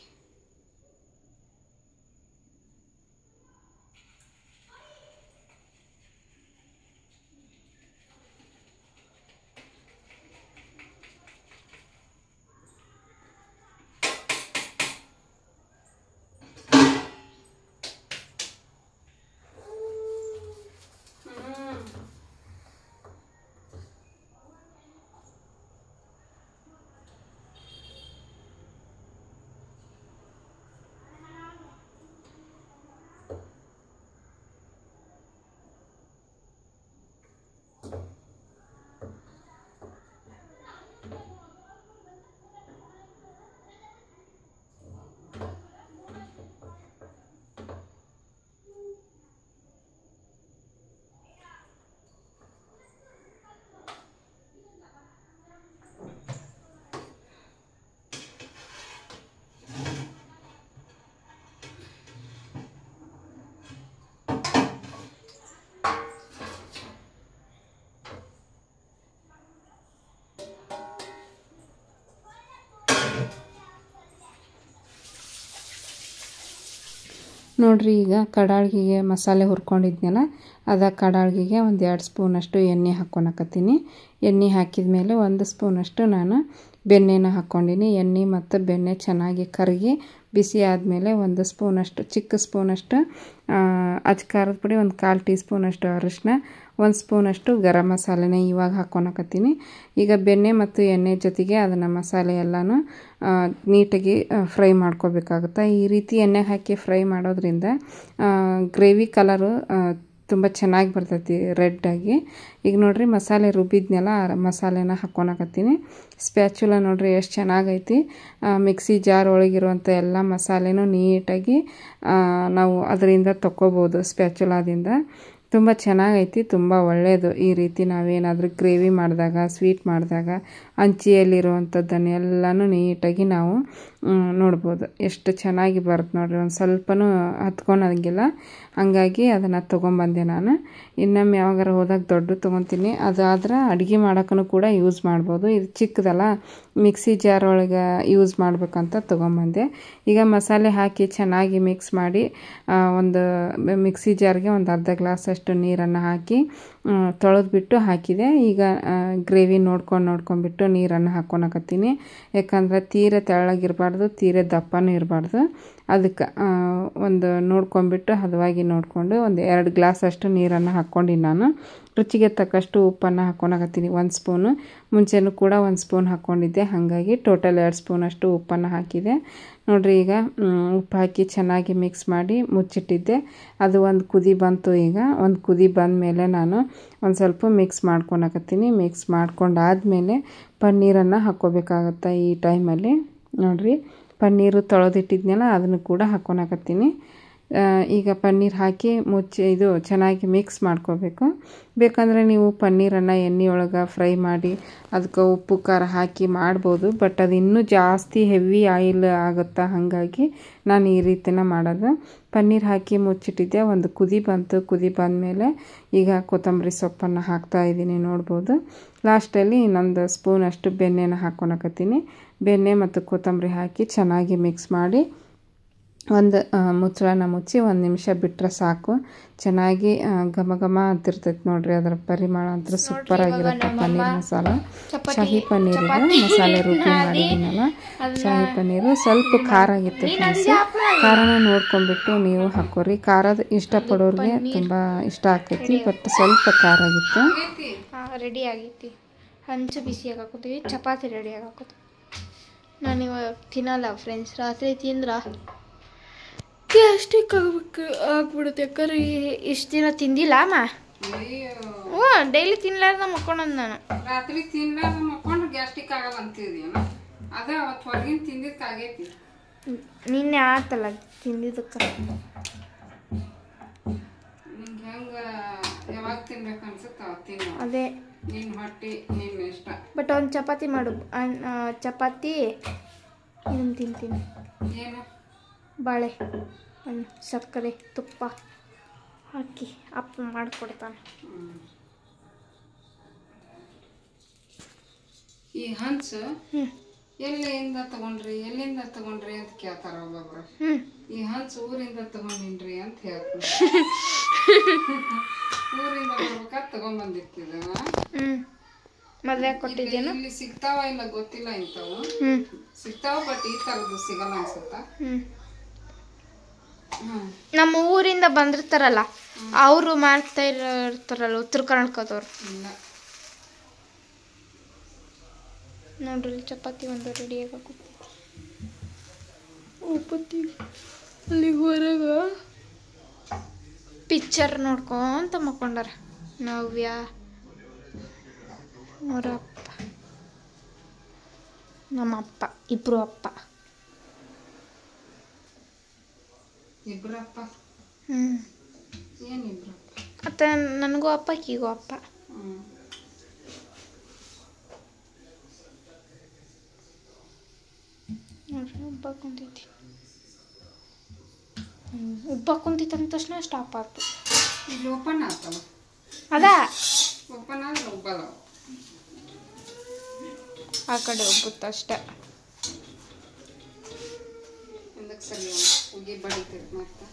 ನೋಡಿರಿ ಈಗ ಕಡಾಳಿಗೆ ಮಸಾಲೆ ಹುರ್ಕೊಂಡಿದ್ನಲ್ಲ ಅದ ಕಡಾಳಿಗೆ ಒಂದು 2 ಸ್ಪೂನಷ್ಟು ಎಣ್ಣೆ ಹಾಕ್ಕೊಳಕತ್ತೀನಿ. ಎಣ್ಣೆ ಹಾಕಿದ ಮೇಲೆ 1 ಸ್ಪೂನಷ್ಟು ನಾನು ಬೆಣ್ಣೆನ ಹಾಕ್ಕೊಂಡಿನಿ. ಎಣ್ಣೆ ಮತ್ತು ಬೆಣ್ಣೆ ಚೆನ್ನಾಗಿ ಕರಗಿ ಬಿಸಿ ಆದಮೇಲೆ 1 ಸ್ಪೂನಷ್ಟು ಚಿಕ್ಕ ಸ್ಪೂನಷ್ಟು ಅಚ್ಕಾರದ ಪುಡಿ, 1/4 ಟೀ ಸ್ಪೂನಷ್ಟು ಅರಿಶಿನ, 1 ಸ್ಪೂನಷ್ಟು ಗರಂ ಮಸಾಲೆನ ಇವಾಗ ಹಾಕ್ಕೊಳಕತ್ತೀನಿ. ಈಗ ಬೆಣ್ಣೆ ಮತ್ತು ಎಣ್ಣೆ ಜೊತೆಗೆ ಅದನ್ನು ಮಸಾಲೆ ಎಲ್ಲನೂ ನೀಟಾಗಿ ಫ್ರೈ ಮಾಡ್ಕೋಬೇಕಾಗುತ್ತೆ. ಈ ರೀತಿ ಎಣ್ಣೆಗೆ ಹಾಕಿ ಫ್ರೈ ಮಾಡೋದ್ರಿಂದ ಗ್ರೇವಿ ಕಲರು ತುಂಬ ಚೆನ್ನಾಗಿ ಬರ್ತೈತಿ ರೆಡ್ಡಾಗಿ. ಈಗ ನೋಡಿರಿ ಮಸಾಲೆ ರುಬ್ಬಿದ್ನೆಲ್ಲ ಮಸಾಲೆನ ಹಾಕ್ಕೊಳಕತ್ತೀನಿ. ಸ್ಪ್ಯಾಚುಲ ನೋಡಿರಿ ಎಷ್ಟು ಚೆನ್ನಾಗೈತಿ. ಮಿಕ್ಸಿ ಜಾರ್ ಒಳಗಿರುವಂಥ ಎಲ್ಲ ಮಸಾಲೆನೂ ನೀಟಾಗಿ ನಾವು ಅದರಿಂದ ತಗೋಬೋದು ಸ್ಪ್ಯಾಚುಲಾದಿಂದ. ತುಂಬ ಚೆನ್ನಾಗೈತಿ, ತುಂಬ ಒಳ್ಳೆಯದು. ಈ ರೀತಿ ನಾವೇನಾದರೂ ಗ್ರೇವಿ ಮಾಡಿದಾಗ, ಸ್ವೀಟ್ ಮಾಡಿದಾಗ ಅಂಚಿಯಲ್ಲಿರುವಂಥದ್ದನ್ನು ಎಲ್ಲನೂ ನೀಟಾಗಿ ನಾವು ನೋಡ್ಬೋದು. ಎಷ್ಟು ಚೆನ್ನಾಗಿ ಬರುತ್ತೆ ನೋಡಿರಿ, ಒಂದು ಸ್ವಲ್ಪನೂ ಹತ್ಕೊಳಂಗಿಲ್ಲ. ಹಂಗಾಗಿ ಅದನ್ನು ತೊಗೊಂಬಂದೆ ನಾನು. ಇನ್ನೊಮ್ಮೆ ಯಾವಾಗಾರ ಹೋದಾಗ ದೊಡ್ಡ ತೊಗೊತೀನಿ. ಅದಾದ್ರೆ ಅಡುಗೆ ಮಾಡೋಕ್ಕೂ ಕೂಡ ಯೂಸ್ ಮಾಡ್ಬೋದು. ಇದು ಚಿಕ್ಕದಲ್ಲ, ಮಿಕ್ಸಿ ಜಾರ್ ಒಳಗೆ ಯೂಸ್ ಮಾಡ್ಬೇಕಂತ ತೊಗೊಂಬಂದೆ. ಈಗ ಮಸಾಲೆ ಹಾಕಿ ಚೆನ್ನಾಗಿ ಮಿಕ್ಸ್ ಮಾಡಿ ಒಂದು ಮಿಕ್ಸಿ ಜಾರ್ಗೆ ಒಂದು ಅರ್ಧ ಗ್ಲಾಸಷ್ಟು ನೀರನ್ನು ಹಾಕಿ ತೊಳೆದ್ಬಿಟ್ಟು ಹಾಕಿದೆ. ಈಗ ಗ್ರೇವಿ ನೋಡ್ಕೊಂಡ್ಬಿಟ್ಟು ನೀರನ್ನು ಹಾಕ್ಕೊಳಕತ್ತೀನಿ. ಯಾಕಂದರೆ ತೀರ ತೆಳ್ಳಗಿರಬಾರ್ದು, ತೀರ ದಪ್ಪನೂ ಇರಬಾರ್ದು. ಅದಕ್ಕೆ ಒಂದು ನೋಡ್ಕೊಂಡ್ಬಿಟ್ಟು ಹದವಾಗಿ ನೋಡಿಕೊಂಡು ಒಂದು 2 ಗ್ಲಾಸಷ್ಟು ನೀರನ್ನು ಹಾಕ್ಕೊಂಡು ನಾನು ರುಚಿಗೆ ತಕ್ಕಷ್ಟು ಉಪ್ಪನ್ನು ಹಾಕ್ಕೊಳಕತ್ತೀನಿ. 1 ಸ್ಪೂನು, ಮುಂಚೆನೂ ಕೂಡ 1 ಸ್ಪೂನ್ ಹಾಕ್ಕೊಂಡಿದ್ದೆ. ಹಾಗಾಗಿ ಟೋಟಲ್ 2 ಸ್ಪೂನಷ್ಟು ಉಪ್ಪನ್ನು ಹಾಕಿದೆ. ನೋಡಿರಿ ಈಗ ಉಪ್ಪು ಹಾಕಿ ಚೆನ್ನಾಗಿ ಮಿಕ್ಸ್ ಮಾಡಿ ಮುಚ್ಚಿಟ್ಟಿದ್ದೆ. ಅದು ಒಂದು ಕುದಿ ಬಂತು. ಈಗ ಒಂದು ಕುದಿ ಬಂದ ಮೇಲೆ ನಾನು ಒಂದು ಸ್ವಲ್ಪ ಮಿಕ್ಸ್ ಮಾಡ್ಕೊಳಕತ್ತೀನಿ. ಮಿಕ್ಸ್ ಮಾಡ್ಕೊಂಡಾದಮೇಲೆ ಪನ್ನೀರನ್ನು ಹಾಕ್ಕೋಬೇಕಾಗತ್ತೆ. ಈ ಟೈಮಲ್ಲಿ ನೋಡಿರಿ ಪನ್ನೀರು ತೊಳೆದಿಟ್ಟಿದ್ನಲ್ಲ ಅದನ್ನು ಕೂಡ ಹಾಕ್ಕೊಳಕತ್ತೀನಿ. ಈಗ ಪನ್ನೀರ್ ಹಾಕಿ ಇದು ಚೆನ್ನಾಗಿ ಮಿಕ್ಸ್ ಮಾಡ್ಕೋಬೇಕು. ಬೇಕಂದರೆ ನೀವು ಪನ್ನೀರನ್ನು ಎಣ್ಣೆಯೊಳಗೆ ಫ್ರೈ ಮಾಡಿ ಅದಕ್ಕೆ ಉಪ್ಪು ಖಾರ ಹಾಕಿ ಮಾಡ್ಬೋದು. ಬಟ್ ಅದು ಇನ್ನೂ ಜಾಸ್ತಿ ಹೆವಿ ಆಯಿಲ್ ಆಗುತ್ತೆ. ಹಾಗಾಗಿ ನಾನು ಈ ರೀತಿನ ಮಾಡೋದು. ಪನ್ನೀರ್ ಹಾಕಿ ಮುಚ್ಚಿಟ್ಟಿದ್ದೆ. ಒಂದು ಕುದಿ ಬಂತು. ಕುದಿ ಬಂದಮೇಲೆ ಈಗ ಕೊತ್ತಂಬರಿ ಸೊಪ್ಪನ್ನು ಹಾಕ್ತಾಯಿದ್ದೀನಿ, ನೋಡ್ಬೋದು. ಲಾಸ್ಟಲ್ಲಿ ಇನ್ನೊಂದು ಸ್ಪೂನಷ್ಟು ಬೆಣ್ಣೆನ ಹಾಕ್ಕೊಳಕತ್ತೀನಿ. ಬೆಣ್ಣೆ ಮತ್ತು ಕೊತ್ತಂಬರಿ ಹಾಕಿ ಚೆನ್ನಾಗಿ ಮಿಕ್ಸ್ ಮಾಡಿ ಒಂದು ಮುಚ್ಚಳನ ಮುಚ್ಚಿ 1 ನಿಮಿಷ ಬಿಟ್ಟರೆ ಸಾಕು. ಚೆನ್ನಾಗಿ ಘಮ ಘಮ ಅಂತಿರ್ತೈತೆ ನೋಡಿರಿ. ಅದರ ಪರಿಮಳ ಅಂತೂ ಸೂಪರಾಗಿರುತ್ತೆ. ಪನ್ನೀರ್ ಮಸಾಲ, ಶಾಹಿ ಪನ್ನೀರಿಗೆ ಮಸಾಲೆ ರುಬ್ಬಿ ಮಾಡಿದ್ದೀನಲ್ಲ ಶಾಹಿ ಪನ್ನೀರು ಸ್ವಲ್ಪ ಖಾರ ಆಗಿತ್ತು ಫ್ರೆಂಡ್ಸ್. ಖಾರನ ನೋಡ್ಕೊಂಡ್ಬಿಟ್ಟು ನೀವು ಹಾಕೋರಿ. ಖಾರದ ಇಷ್ಟಪಡೋರಿಗೆ ತುಂಬ ಇಷ್ಟ ಆಕೈತಿ. ಬಟ್ ಸ್ವಲ್ಪ ಖಾರ ಆಗಿತ್ತು. ರೆಡಿ ಆಗೈತಿ. ಹಂಚು ಬಿಸಿಯಾಗಿ ಹಾಕೋತೀವಿ. ಚಪಾತಿ ರೆಡಿಯಾಗಿ ಹಾಕೋತೀವಿ. ನಾನು ಇವಾಗ ತಿನ್ನಲ್ಲ ಫ್ರೆಂಡ್ಸ್. ರಾತ್ರಿ ತಿಂದ್ರೆ ಗ್ಯಾಸ್ಟ್ರಿಕ್ ಆಗ್ಬಿಡುತ್ತೆ. ಯಾಕಂದ್ರೆ ಇಷ್ಟು ದಿನ ತಿಂದಿಲ್ಲ ಅಮ್ಮ. ಹ್ಞೂ, ಡೈಲಿ ತಿನ್ಲಾರ್ದ ಮಕ್ಕೊಂಡ್ ನಾನು. ರಾತ್ರಿ ತಿನ್ಲಾರ್ದ ಮಕ್ಕೊಂಡ್ರೆ ಗ್ಯಾಸ್ಟ್ರಿಕ್ ಆಗಲ್ಲ ಅಂತಿದೀಯಲ್ಲ. ಅದೇ ಅವತ್ತು ಹೊರಗಿನ ತಿಂದಿದ್ದಕ್ಕೆ ಆಗೈತಿ. ನಿನ್ನೆ ಆತಲ್ಲ ತಿಂದಿದ್ದಕ್ಕೆ. ನಿಂಗೆ ಹೆಂಗೆ ಯಾವಾಗ ತಿನ್ಬೇಕು ಅನ್ಸುತ್ತೆ ಅವತ್ತು ತಿನ್ನು. ಅದೇ ನಿನ್ನ ಹೊಟ್ಟೆ ನಿನ್ನ ಇಷ್ಟ. ಬಟ್ ಒಂದು ಚಪಾತಿ ಮಾಡು. ಚಪಾತಿ ಇದನ್ನು ತಿಂತೀನಿ. ಏನು? ಬಾಳೆ ಹಣ್ಣು, ಸಕ್ಕರೆ, ತುಪ್ಪ ಹಾಕಿ ಅಪ್ಪ ಮಾಡಿಕೊಡ್ತಾನೆ. ಈ ಹಂಚು ಎಲ್ಲಿಂದ ತಗೊಂಡ್ರಿ ಅಂತ ಕೇಳ್ತಾರ ಒಬ್ಬೊಬ್ರು. ಈ ಹಂಚು ಊರಿಂದ ತಗೊಂಡಿನ್ರಿ ಅಂತ ಹೇಳ್ತೀನಿ. ಊರಿಂದ ಬರ್ಬೇಕಾದ್ರೆ ತಗೊಂಡ್ಬಂದಿರ್ತಿದ. ಮದುವೆ ಕೊಟ್ಟಿದ್ದೇನು? ಇಲ್ಲಿ ಸಿಗ್ತಾವ ಇಲ್ಲ ಗೊತ್ತಿಲ್ಲ. ಇಂಥವು ಸಿಗ್ತಾವ, ಬಟ್ ಈ ಥರದ್ದು ಸಿಗಲ್ಲ ಅನ್ಸುತ್ತ. ನಮ್ಮ ಊರಿಂದ ಬಂದಿರ್ತಾರಲ್ಲ ಅವರು ಮಾಡ್ತಾ ಇರ್ತಾರಲ್ಲ, ಉತ್ತರ ಕರ್ನಾಟಕದವ್ರು. ನೋಡ್ರಿ ಚಪಾತಿ ಒಂದು ರೆಡಿ ಆಗೋಗ್ತೈತಿ. ಅಲ್ಲಿ ಹೊರಗ ಪಿಕ್ಚರ್ ನೋಡ್ಕೊಂತ ಮಕ್ಕೊಂಡಾರ ನವ್ಯ, ಅವರಪ್ಪ, ನಮ್ಮಪ್ಪ, ಇಬ್ರು ಅಪ್ಪ. ಇಬ್ರಪ್ಪ? ಏನಿಬ್ರಪ್ಪ? ಮತ್ತೆ ನನಗೂ ಅಪ್ಪ, ಈಗೂ ಅಪ್ಪ. ನೋಡ್ರಿ ಉಬ್ಬ ಕುಂತೈತಿ. ಉಬ್ಬ ಕುಂತೈತಿ ಅಂದ ತಕ್ಷಣ ಸ್ಟಾಪ್ ಆಯ್ತು. ಇಲ್ಲಿ ಓಪನ್ ಆಗ್ತವ. ಅದ ಓಪನ್ ಆದ್ರೆ ಉಬ್ಬಲ್ಲ. ಆ ಕಡೆ ಉಬ್ಬುತ್ತ ಅಷ್ಟೆ. ಸರಿ ಉಗಿ ಬಡಿತೈತಿ ಮತ್ತೆ.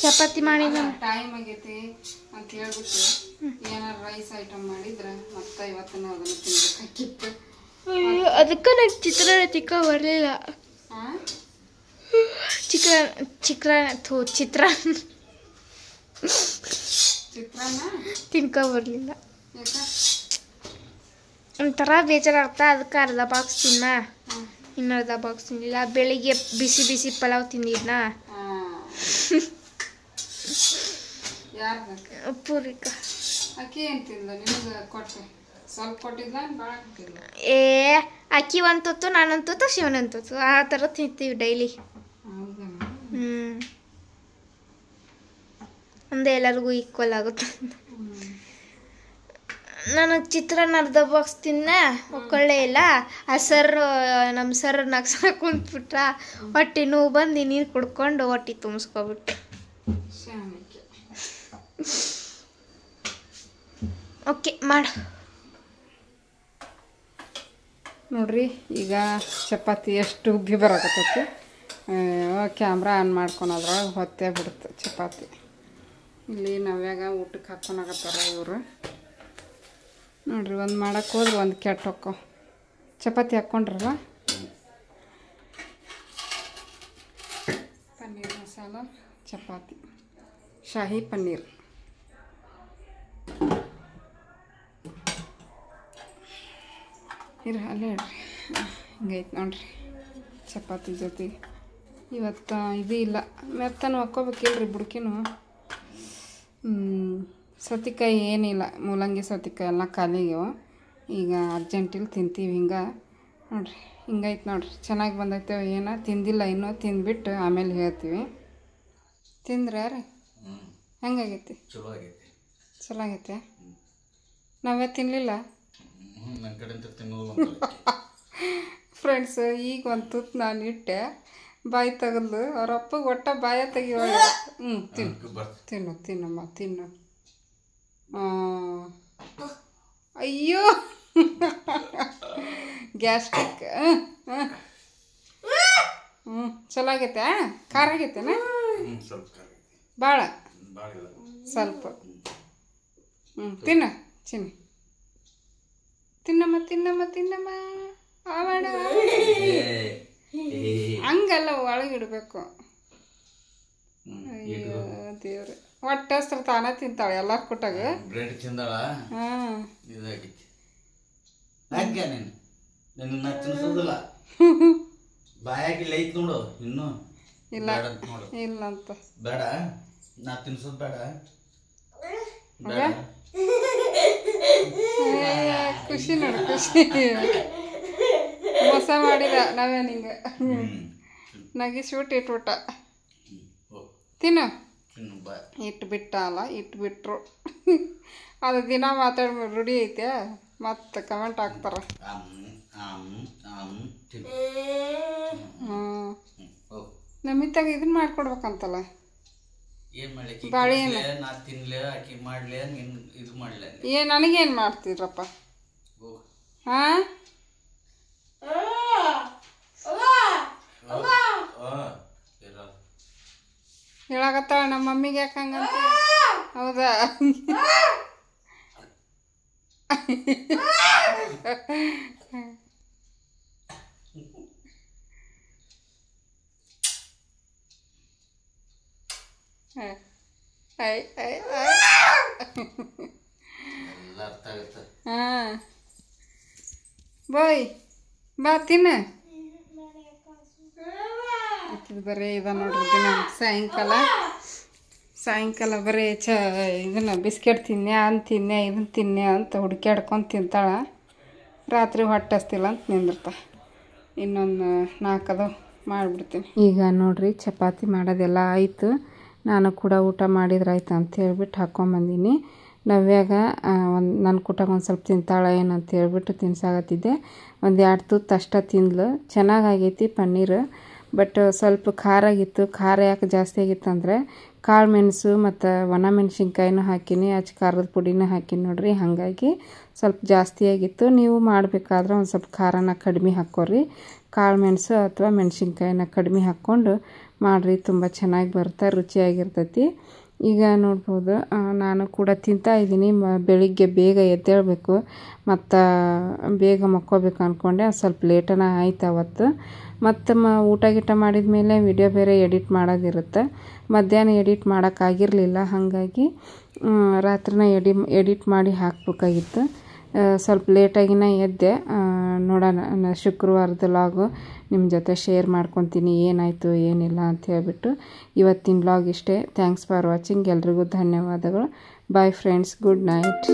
ಚಪಾತಿ ಮಾಡಿದ ಟೈಮ್ ಆಗೈತಿ ಅಂತ ಹೇಳ್ಬಿಟ್ಟು ಏನಾರು ರೈಸ್ ಐಟಮ್ ಮಾಡಿದ್ರೆ ಮತ್ತೆ ಇವತ್ತಿನ ಅದನ್ನು ತಿನ್ಬೇಕಾಗಿತ್ತು. ಅದಕ್ಕೆ ನಂಗೆ ಚಿತ್ರಾನ್ನ ತಿಕ್ಕ ಬರಲಿಲ್ಲ. ಚಿತ್ರಾನ್ನ ತಿನ್ಕ ಬರಲಿಲ್ಲ. ಒಂಥರ ಬೇಜಾರಾಗ್ತಾ, ಅದಕ್ಕೆ ಅರ್ಧ ಬಾಕ್ಸ್ ತಿನ್ನ, ಇನ್ನರ್ಧ ಬಾಕ್ಸ್ ತಿನ್ನಿಲ್ಲ. ಬೆಳಿಗ್ಗೆ ಬಿಸಿ ಬಿಸಿ ಪಲಾವ್ ತಿಂದಿದ್ನ. ಪೂರಿಕ ಅಕ್ಕಿ ಏನು ತಿಂದ ನಿಮ್ಗೆ ಕೊಟ್ಟೆ? ಸ್ವಲ್ಪ ಕೊಟ್ಟಿದ್ಲ, ಭಾಳ ಕೊಟ್ಟಿಲ್ಲ. ಅಕ್ಕಿ ಒಂದು ತುತ್ತು, ನಾನೊಂದು ತುತ್ತು, ಶಿವನೊಂದು ತುತ್ತು, ಆ ಥರ ತಿಂತೀವಿ ಡೈಲಿ. ಅಂದರೆ ಎಲ್ಲರಿಗೂ ಈಕ್ವಲ್ ಆಗುತ್ತೆ. ನನಗೆ ಚಿತ್ರಾನ್ನ ಅರ್ಧ ಬಾಕ್ಸ್ ತಿನ್ನ ಒಕ್ಕೊಳ್ಳೇ ಇಲ್ಲ. ಆ ಸರ್, ನಮ್ಮ ಸರ್ ನಗ್ಸಕ್ಕೆ ಕುಂತ್ಬಿಟ್ರ. ಹೊಟ್ಟೆ ನೋವು ಬಂದು ನೀರು ಕುಡ್ಕೊಂಡು ಹೊಟ್ಟೆ ತುಂಬಿಸ್ಕೊಬಿಟ್ಟೆ. ಓಕೆ ಮಾಡು ನೋಡ್ರಿ. ಈಗ ಚಪಾತಿ ಎಷ್ಟು ಉಬ್ಬಿ ಬರಕತ್ತೈತಿ. ಕ್ಯಾಮ್ರಾ ಆನ್ ಮಾಡ್ಕೊಳೋದ್ರೊಳಗೆ ಹೊತ್ತೇ ಬಿಡುತ್ತೆ ಚಪಾತಿ. ಇಲ್ಲಿ ನವ್ಯಾಗ ಊಟಕ್ಕೆ ಹಾಕ್ಕೊಳಕತ್ತಾರ ಇವರು. ನೋಡ್ರಿ, ಒಂದು ಮಾಡಕ್ಕೆ ಹೋದ್ರೆ ಒಂದು ಕೆಟ್ಟ ಹೊಕ್ಕೋ. ಚಪಾತಿ ಹಾಕ್ಕೊಂಡ್ರಲ್ಲ, ಪನ್ನೀರ್ ಮಸಾಲ ಚಪಾತಿ, ಶಾಹಿ ಪನ್ನೀರ್. ಅಲ್ಲೇ ಹೇಳ್ರಿ, ಹಿಂಗೈತೆ ನೋಡ್ರಿ ಚಪಾತಿ ಜೊತೆಗೆ. ಇವತ್ತು ಇದು ಇಲ್ಲ, ಮೆತ್ತನೂ ಹಾಕ್ಕೋಬೇಕಿಲ್ರಿ ಬುಡ್ಕಿನೂ. ಸೌತೆಕಾಯಿ ಏನಿಲ್ಲ, ಮೂಲಂಗಿ ಸೌತೆಕಾಯಿ ಎಲ್ಲ ಖಾಲಿಗ್ಯವ. ಈಗ ಅರ್ಜೆಂಟಿಲ್ಲಿ ತಿಂತೀವಿ. ಹಿಂಗೆ ನೋಡ್ರಿ, ಹಿಂಗೈತೆ ನೋಡ್ರಿ. ಚೆನ್ನಾಗಿ ಬಂದೈತೆ ಏನೋ ತಿಂದಿಲ್ಲ ಇನ್ನೂ, ತಿಂದ್ಬಿಟ್ಟು ಆಮೇಲೆ ಹೇಳ್ತೀವಿ. ತಿಂದ್ರೆ ಯಾರು ಹೆಂಗಾಗೈತಿ? ಚಲೋ ಆಗೈತಿ. ಚಲೋ ಆಗೈತೆ. ನಾವೇ ತಿನ್ನಲಿಲ್ಲ ಫ್ರೆಂಡ್ಸ್. ಈಗ ಒಂದು ತುತ್ತು ನಾನು ಇಟ್ಟೆ, ಬಾಯಿ ತೆಗೆದು ಅವರಪ್ಪಗೆ ಒಟ್ಟ ಬಾಯ ತೆಗಿವ. ತಿನ್ನು ತಿನ್ನಮ್ಮ ತಿನ್ನು. ಅಯ್ಯೋ ಗ್ಯಾಸ್ಟ್ರಿಕ್. ಚಲೋ ಆಗೈತೆ? ಖಾರ ಆಗೈತೆನಾ? ಭಾಳ ಸ್ವಲ್ಪ. ತಿನ್ನ ಚಿನ್ನಿ, ತಿನ್ನಮ್ಮ ತಿನ್ನಮ್ಮ ತಿನ್ನಮ್ಮ. ಆವಾಡ ಹಂಗಲ್ಲ, ಒಳಗಿಡ್ಬೇಕು. ಅಯ್ಯೋ ದೇವ್ರೆ, ಹೊಟ್ಟೆ ಹಸ್ರು ತಾನ ತಿಂತಾಳೆ ಎಲ್ಲಾರು ಕೊಟ್ಟಾಗ. ಬ್ರೆಡ್ ತಿಂದಾಳ. ಇದಾಗೈತಿ. ನಿನ್ನ ತಿನ್ಸೋದಿಲ್ಲ, ಬಾಯಾಗಿಲ್ಲ ಐತಿ ನೋಡು. ಇನ್ನು ಇಲ್ಲ ಇಲ್ಲ ಅಂತ ಬೇಡ, ನಾ ತಿನ್ಸೋದು ಬೇಡ. ಖುಷಿ ನೋಡು, ಖುಷಿ. ಮೋಸ ಮಾಡಿದ ನಾವೇ ನಿಂಗೆ ನಗಿಸ್ಬಿಟ್ಟು ಇಟ್ಬಿಟ್ಟ. ತಿನ್ನು. ಇಟ್ಬಿಟ್ಟ ಅಲ್ಲ, ಇಟ್ಬಿಟ್ರು. ಅದು ದಿನ ಮಾತಾಡ್ಬೇಕು ರೂಢಿ ಐತೆ, ಮತ್ತೆ ಕಮೆಂಟ್ ಹಾಕ್ತಾರ. ನಮಿತ್ತಾಗ ಇದನ್ನ ಮಾಡ್ಕೊಡ್ಬೇಕಂತಲ್ಲ, ಬಾಳೆಹಣ್ಣು. ನನಗೇನು ಮಾಡ್ತಿದ್ರಪ್ಪ? ಹಾಂ, ಹೇಳಾಕತ್ತಾಳ ನಮ್ಮ ಮಮ್ಮಿಗೆ ಯಾಕೆ ಹಂಗಂತ. ಹೌದಾ? ಹಾಂ, ಬಾಯ್ ಬಾ ತಿನ್ನ. ಬರೀ ಇದ ನೋಡ್ರಿ ದಿನ ಸಾಯಂಕಾಲ ಬರೀ ಇದನ್ನು ಬಿಸ್ಕೆಟ್ ತಿನ್ನೆ, ಇದನ್ನು ತಿನ್ನೆ ಅಂತ ಹುಡುಕ್ಯಾಡ್ಕೊಂಡು ತಿಂತಾಳ. ರಾತ್ರಿ ಹೊಟ್ಟೆ ಹಸ್ತಿಲ್ಲ ಅಂತ ನಿಂದಿರ್ತ. ಇನ್ನೊಂದು 4 ಅದಾವ, ಮಾಡಿಬಿಡ್ತೀನಿ. ಈಗ ನೋಡ್ರಿ ಚಪಾತಿ ಮಾಡೋದೆಲ್ಲ ಆಯಿತು. ನಾನು ಕೂಡ ಊಟ ಮಾಡಿದ್ರಾಯ್ತು ಅಂತ ಹೇಳ್ಬಿಟ್ಟು ಹಾಕ್ಕೊಂಬಂದೀನಿ. ನವ್ಯಾಗ ನನ್ನ ಕೂಟಾಗ ಒಂದು ಸ್ವಲ್ಪ ತಿಂತಾಳ ಏನಂತ ಹೇಳ್ಬಿಟ್ಟು ತಿನ್ಸಾಕತ್ತಿದ್ದೆ. 1-2 ತುತ್ತು ಅಷ್ಟ ತಿಂದ್ಲು. ಚೆನ್ನಾಗಾಗೈತಿ ಪನ್ನೀರು, ಬಟ್ ಸ್ವಲ್ಪ ಖಾರ ಆಗಿತ್ತು. ಖಾರ ಯಾಕೆ ಜಾಸ್ತಿ ಆಗಿತ್ತು ಅಂದರೆ ಕಾಳು ಮೆಣಸು ಮತ್ತು ಒಣ ಮೆಣಸಿನ್ಕಾಯಿನೂ ಹಾಕಿನಿ, ಖಾರದ ಪುಡಿನೂ ಹಾಕಿನಿ ನೋಡ್ರಿ. ಹಾಗಾಗಿ ಸ್ವಲ್ಪ ಜಾಸ್ತಿ ಆಗಿತ್ತು. ನೀವು ಮಾಡಬೇಕಾದ್ರೆ ಒಂದು ಸ್ವಲ್ಪ ಖಾರನ ಕಡಿಮೆ ಹಾಕ್ಕೊರಿ. ಕಾಳು ಮೆಣಸು ಅಥವಾ ಮೆಣಸಿನ್ಕಾಯಿನ ಕಡಿಮೆ ಹಾಕ್ಕೊಂಡು ಮಾಡಿರಿ, ತುಂಬ ಚೆನ್ನಾಗಿ ಬರುತ್ತೆ, ರುಚಿಯಾಗಿರ್ತೈತಿ. ಈಗ ನೋಡ್ಬೋದು ನಾನು ಕೂಡ ತಿಂತಾಯಿದ್ದೀನಿ. ಬೆಳಿಗ್ಗೆ ಬೇಗ ಎದ್ದೇಳಬೇಕು ಮತ್ತು ಬೇಗ ಮಕ್ಕೋಬೇಕು ಅಂದ್ಕೊಂಡೆ. ಸ್ವಲ್ಪ ಲೇಟನ ಆಯ್ತು ಅವತ್ತು. ಮತ್ತು ಊಟ ಗೀಟ ಮಾಡಿದ ಮೇಲೆ ವಿಡಿಯೋ ಬೇರೆ ಎಡಿಟ್ ಮಾಡೋದಿರುತ್ತೆ. ಮಧ್ಯಾಹ್ನ ಎಡಿಟ್ ಮಾಡೋಕ್ಕಾಗಿರಲಿಲ್ಲ, ಹಾಗಾಗಿ ರಾತ್ರಿನ ಎಡಿಟ್ ಮಾಡಿ ಹಾಕಬೇಕಾಗಿತ್ತು. ಸ್ವಲ್ಪ ಲೇಟಾಗಿನ ಎದ್ದೆ. ನೋಡೋಣ ಶುಕ್ರವಾರದ ಲಾಗು ನಿಮ್ಮ ಜೊತೆ ಶೇರ್ ಮಾಡ್ಕೊತೀನಿ, ಏನಾಯಿತು ಏನಿಲ್ಲ ಅಂತ ಹೇಳ್ಬಿಟ್ಟು. ಇವತ್ತಿನ ಲಾಗ್ ಇಷ್ಟೇ. Thanks for watching. ಎಲ್ರಿಗೂ ಧನ್ಯವಾದಗಳು. Bye friends, good night.